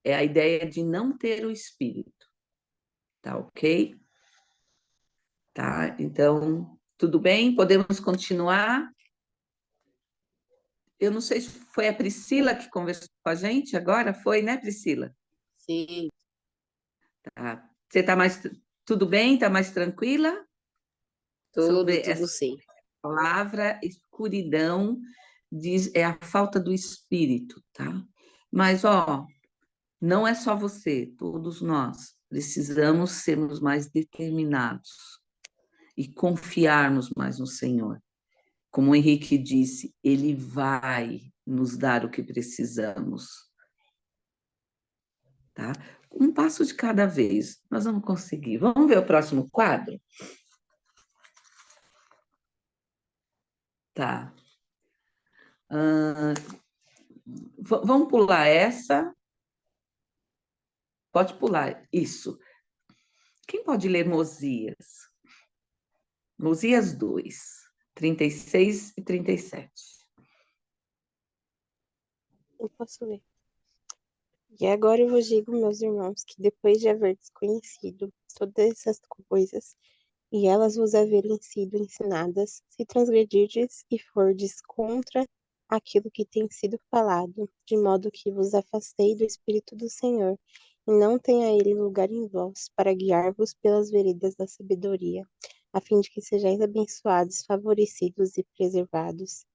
é a ideia de não ter o espírito, tá ok? Tá? Então, tudo bem? Podemos continuar? Eu não sei se foi a Priscila que conversou com a gente agora, foi, né, Priscila? Sim, Tá. Você está mais, tudo bem? Está mais tranquila sobre tudo essa sim. palavra escuridão? É a falta do espírito, tá? Mas, ó, não é só você, todos nós precisamos sermos mais determinados e confiarmos mais no Senhor. Como o Henrique disse, Ele vai nos dar o que precisamos, tá? Um passo de cada vez, nós vamos conseguir. Vamos ver o próximo quadro? Tá. Vamos pular essa. Pode pular, isso. Quem pode ler Mosias? Mosias 2. 36 e 37. Eu posso ler. E agora eu vos digo, meus irmãos, que depois de haver desconhecido todas essas coisas, e elas vos haverem sido ensinadas, se transgredirdes e fordes contra aquilo que tem sido falado, de modo que vos afastei do Espírito do Senhor, e não tenha ele lugar em vós, para guiar-vos pelas veredas da sabedoria, a fim de que sejais abençoados, favorecidos e preservados.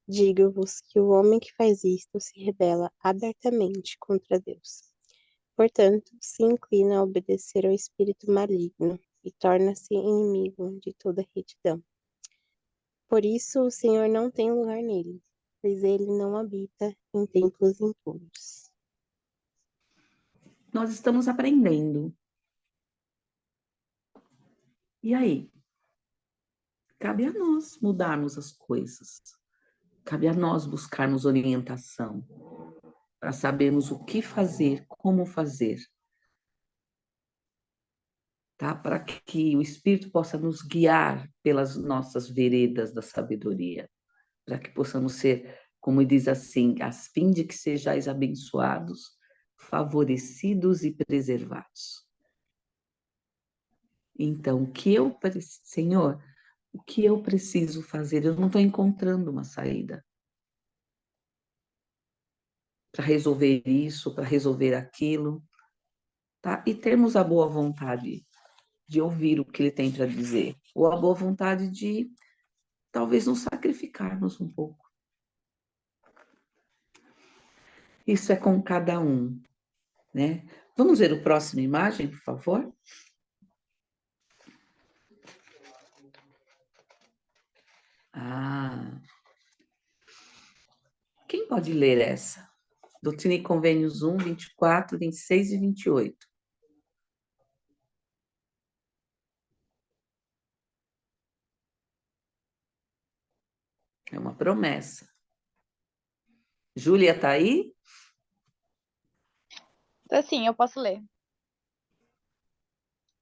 Digo-vos que o homem que faz isto se rebela abertamente contra Deus. Portanto, se inclina a obedecer ao espírito maligno e torna-se inimigo de toda retidão. Por isso o Senhor não tem lugar nele, pois ele não habita em templos impuros. Nós estamos aprendendo. E aí? Cabe a nós mudarmos as coisas. Cabe a nós buscarmos orientação para sabermos o que fazer, como fazer, tá? Para que o Espírito possa nos guiar pelas nossas veredas da sabedoria, para que possamos ser, como diz assim, a fim de que sejais abençoados, favorecidos e preservados. Então, Senhor, o que eu preciso fazer? Eu não estou encontrando uma saída para resolver isso, para resolver aquilo, tá? E termos a boa vontade de ouvir o que ele tem para dizer, ou a boa vontade de talvez nos sacrificarmos um pouco. Isso é com cada um, né? Vamos ver a próxima imagem, por favor? Ah, quem pode ler essa? Doutrina e Convênios 1, 24, 26 e 28. É uma promessa. Júlia, está aí? Então, assim, eu posso ler.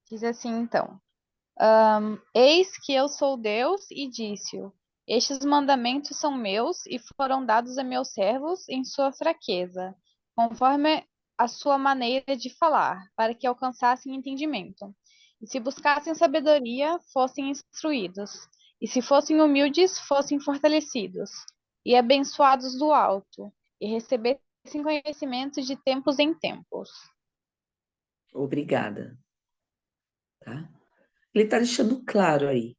Diz assim, então. Eis que eu sou Deus e disse-o. Estes mandamentos são meus e foram dados a meus servos em sua fraqueza, conforme a sua maneira de falar, para que alcançassem entendimento. E se buscassem sabedoria, fossem instruídos. E se fossem humildes, fossem fortalecidos. E abençoados do alto, e recebessem conhecimento de tempos em tempos. Obrigada. Tá? Ele está deixando claro aí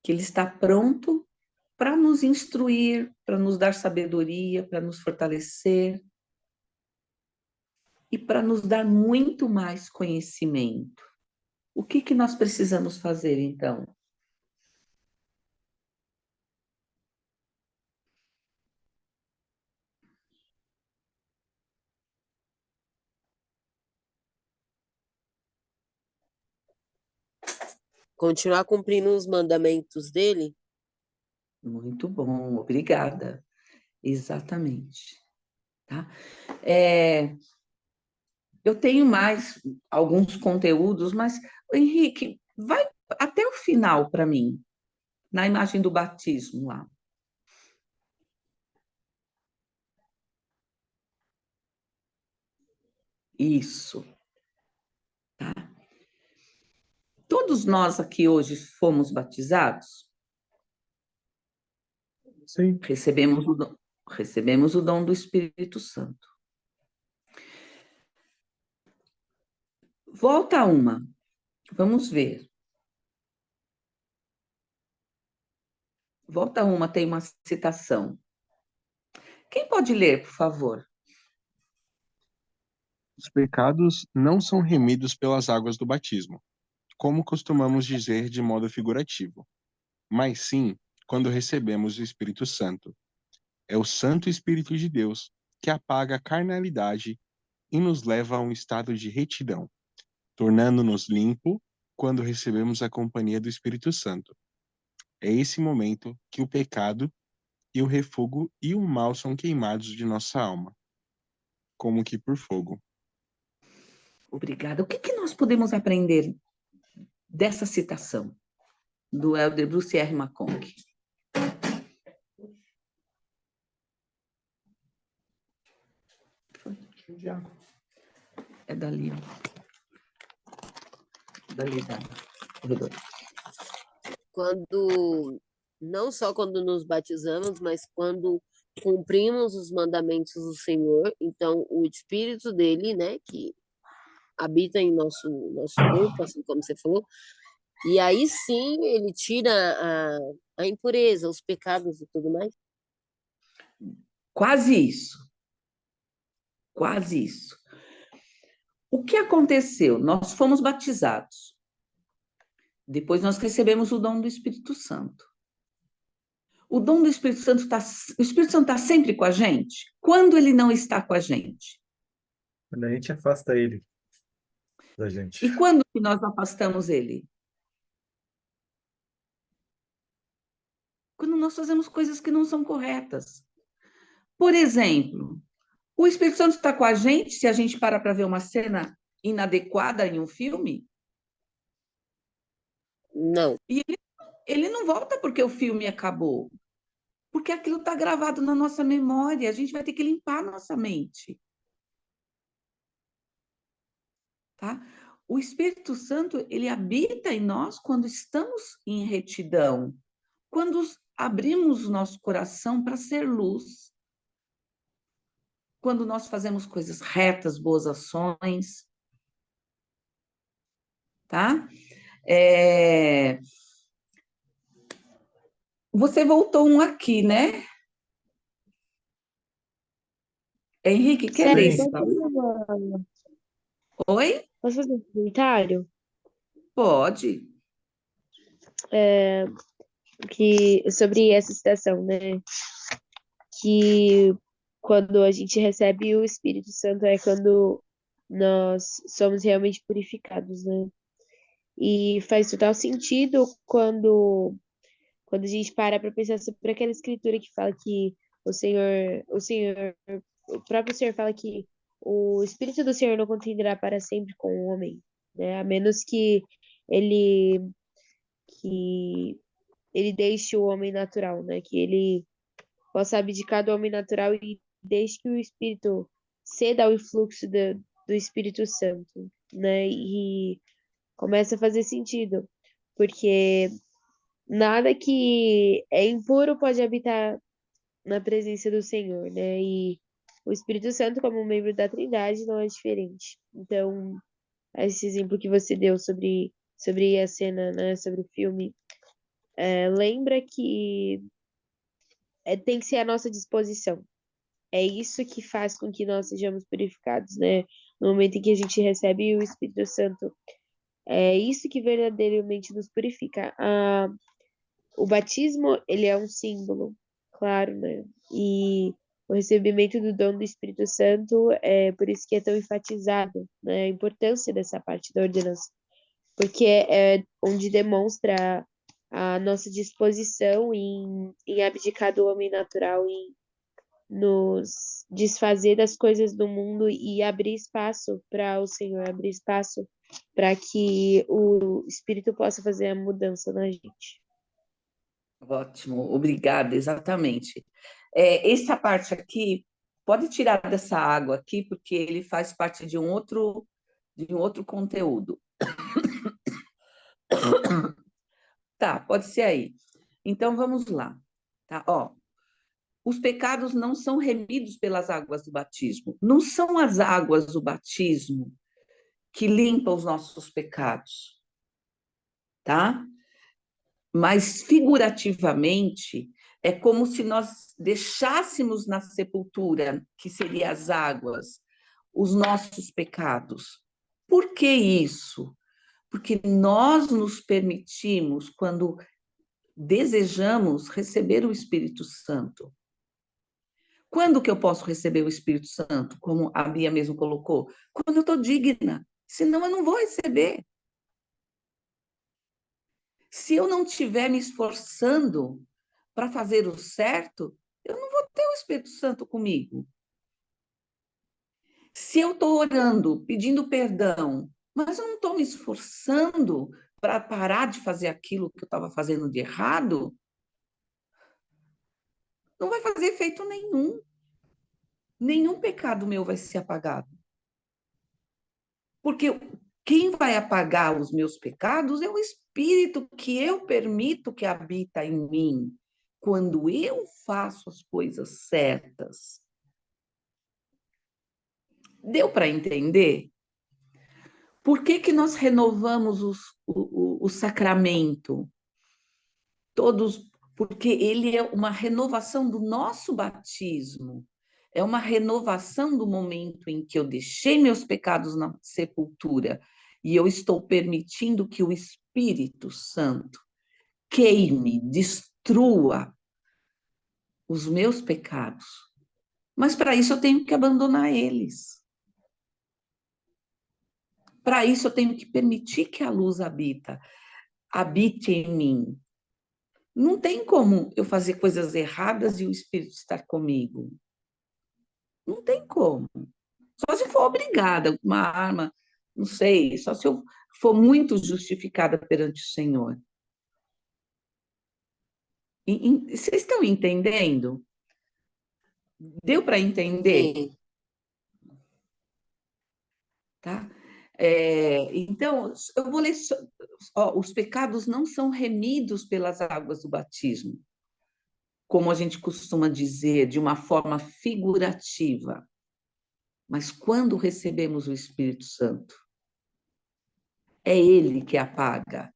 que ele está pronto para nos instruir, para nos dar sabedoria, para nos fortalecer e para nos dar muito mais conhecimento. O que nós precisamos fazer, então? Continuar cumprindo os mandamentos dele? Muito bom, obrigada. Exatamente. Tá? Eu tenho mais alguns conteúdos, mas, Henrique, vai até o final para mim, na imagem do batismo lá. Isso. Tá? Todos nós aqui hoje fomos batizados? Sim. Recebemos o dom do Espírito Santo. Volta uma. Vamos ver. Volta uma, tem uma citação. Quem pode ler, por favor? Os pecados não são remidos pelas águas do batismo, como costumamos dizer de modo figurativo, mas sim quando recebemos o Espírito Santo. É o Santo Espírito de Deus que apaga a carnalidade e nos leva a um estado de retidão, tornando-nos limpo quando recebemos a companhia do Espírito Santo. É esse momento que o pecado e o refúgio e o mal são queimados de nossa alma, como que por fogo. Obrigada. O que nós podemos aprender dessa citação? do Elder Bruce R. McConkie. É dali. Dali, da corredor. Não só quando nos batizamos, mas quando cumprimos os mandamentos do Senhor, então o Espírito dele, né, que habita em nosso corpo, assim como você falou, e aí sim ele tira a impureza, os pecados e tudo mais. Quase isso. Quase isso. O que aconteceu? Nós fomos batizados. Depois nós recebemos o dom do Espírito Santo. O dom do Espírito Santo o Espírito Santo está sempre com a gente? Quando ele não está com a gente? Quando a gente afasta ele da gente. E quando que nós afastamos ele? Quando nós fazemos coisas que não são corretas. Por exemplo, o Espírito Santo está com a gente se a gente parar para ver uma cena inadequada em um filme? Não. E ele não volta porque o filme acabou. Porque aquilo está gravado na nossa memória. A gente vai ter que limpar a nossa mente. Tá? O Espírito Santo, ele habita em nós quando estamos em retidão. Quando abrimos o nosso coração para ser luz. Quando nós fazemos coisas retas, boas ações. Tá? Você voltou um aqui, né? Henrique, quer ler Sim. isso? Oi? Posso fazer um comentário? Pode. Sobre essa citação, né? Que quando a gente recebe o Espírito Santo é quando nós somos realmente purificados, né? E faz total sentido quando a gente para pensar sobre aquela escritura que fala que o próprio Senhor fala que o Espírito do Senhor não contenderá para sempre com o homem, né? A menos ele que ele deixe o homem natural, né? Que ele possa abdicar do homem natural e deixe que o Espírito ceda ao influxo do Espírito Santo, né? E começa a fazer sentido, porque nada que é impuro pode habitar na presença do Senhor, né? E o Espírito Santo, como membro da Trindade, não é diferente. Então, esse exemplo que você deu sobre a cena, né? Sobre o filme, lembra que tem que ser a nossa disposição. É isso que faz com que nós sejamos purificados, né? No momento em que a gente recebe o Espírito Santo, é isso que verdadeiramente nos purifica. O batismo, ele é um símbolo, claro, né? E o recebimento do dom do Espírito Santo é por isso que é tão enfatizado, né? A importância dessa parte da ordenança, porque é onde demonstra a nossa disposição em abdicar do homem natural, em nos desfazer das coisas do mundo e abrir espaço para o Senhor, abrir espaço para que o Espírito possa fazer a mudança na gente. Ótimo, obrigada, exatamente. Essa parte aqui, pode tirar dessa água aqui, porque ele faz parte de um outro conteúdo. Tá, pode ser aí. Então, vamos lá. Tá, ó. Os pecados não são remidos pelas águas do batismo. Não são as águas do batismo que limpam os nossos pecados, tá? Mas, figurativamente, é como se nós deixássemos na sepultura, que seria as águas, os nossos pecados. Por que isso? Porque nós nos permitimos, quando desejamos, receber o Espírito Santo. Quando que eu posso receber o Espírito Santo? Como a Bia mesmo colocou. Quando eu estou digna. Senão eu não vou receber. Se eu não estiver me esforçando para fazer o certo, eu não vou ter o Espírito Santo comigo. Se eu estou orando, pedindo perdão, mas eu não estou me esforçando para parar de fazer aquilo que eu estava fazendo de errado, não vai fazer efeito nenhum. Nenhum pecado meu vai ser apagado. Porque quem vai apagar os meus pecados é o Espírito que eu permito que habita em mim. Quando eu faço as coisas certas. Deu para entender? Por que nós renovamos o sacramento? Todos, porque ele é uma renovação do nosso batismo. É uma renovação do momento em que eu deixei meus pecados na sepultura e eu estou permitindo que o Espírito Santo queime, destrua os meus pecados. Mas para isso eu tenho que abandonar eles. Para isso eu tenho que permitir que a luz habite em mim. Não tem como eu fazer coisas erradas e o Espírito estar comigo. Não tem como. Só se for obrigada, uma arma, não sei, só se eu for muito justificada perante o Senhor. Vocês estão entendendo? Deu para entender? Sim. Tá? Então, eu vou ler. Os pecados não são remidos pelas águas do batismo, como a gente costuma dizer, de uma forma figurativa. Mas quando recebemos o Espírito Santo, é ele que apaga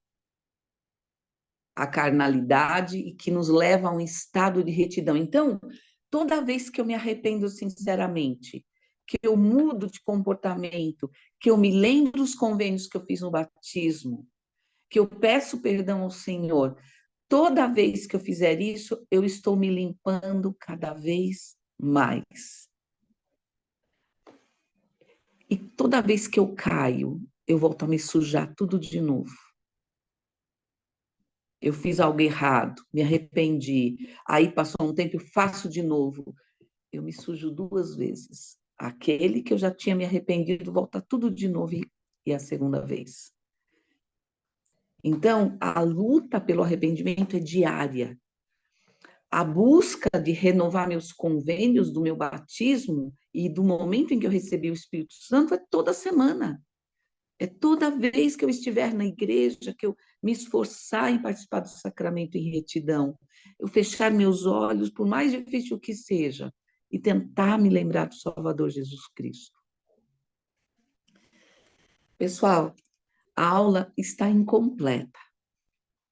a carnalidade e que nos leva a um estado de retidão. Então, toda vez que eu me arrependo sinceramente, que eu mudo de comportamento, que eu me lembro dos convênios que eu fiz no batismo, que eu peço perdão ao Senhor, toda vez que eu fizer isso, eu estou me limpando cada vez mais. E toda vez que eu caio, eu volto a me sujar tudo de novo. Eu fiz algo errado, me arrependi, aí passou um tempo, eu faço de novo. Eu me sujo 2 vezes. Aquele que eu já tinha me arrependido, volta tudo de novo e a segunda vez. Então, a luta pelo arrependimento é diária. A busca de renovar meus convênios do meu batismo e do momento em que eu recebi o Espírito Santo é toda semana. É toda vez que eu estiver na igreja, que eu me esforçar em participar do sacramento em retidão, eu fechar meus olhos, por mais difícil que seja, e tentar me lembrar do Salvador Jesus Cristo. Pessoal, a aula está incompleta.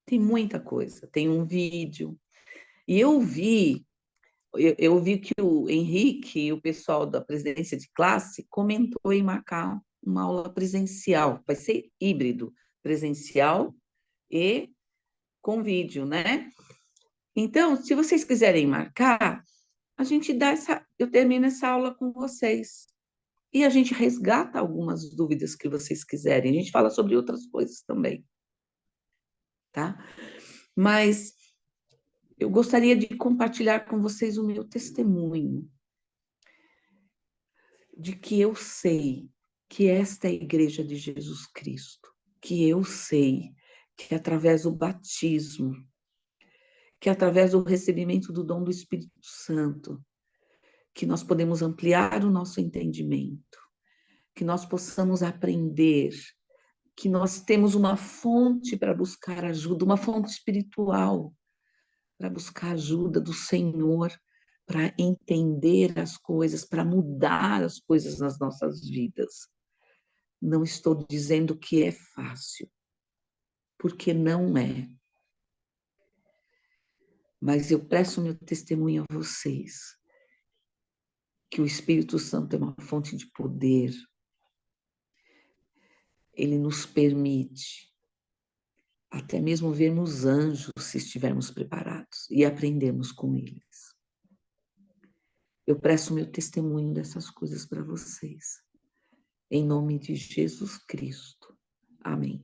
Tem muita coisa. Tem um vídeo. E eu vi que o Henrique e o pessoal da presidência de classe comentou em marcar uma aula presencial. Vai ser híbrido, presencial e com vídeo, né? Então, se vocês quiserem marcar, a gente eu termino essa aula com vocês. E a gente resgata algumas dúvidas que vocês quiserem. A gente fala sobre outras coisas também. Tá? Mas eu gostaria de compartilhar com vocês o meu testemunho de que eu sei que esta é a Igreja de Jesus Cristo, que eu sei que através do batismo, que através do recebimento do dom do Espírito Santo, que nós podemos ampliar o nosso entendimento, que nós possamos aprender, que nós temos uma fonte para buscar ajuda, uma fonte espiritual para buscar ajuda do Senhor, para entender as coisas, para mudar as coisas nas nossas vidas. Não estou dizendo que é fácil, porque não é. Mas eu presto meu testemunho a vocês, que o Espírito Santo é uma fonte de poder. Ele nos permite até mesmo vermos anjos se estivermos preparados e aprendermos com eles. Eu presto meu testemunho dessas coisas para vocês. Em nome de Jesus Cristo. Amém.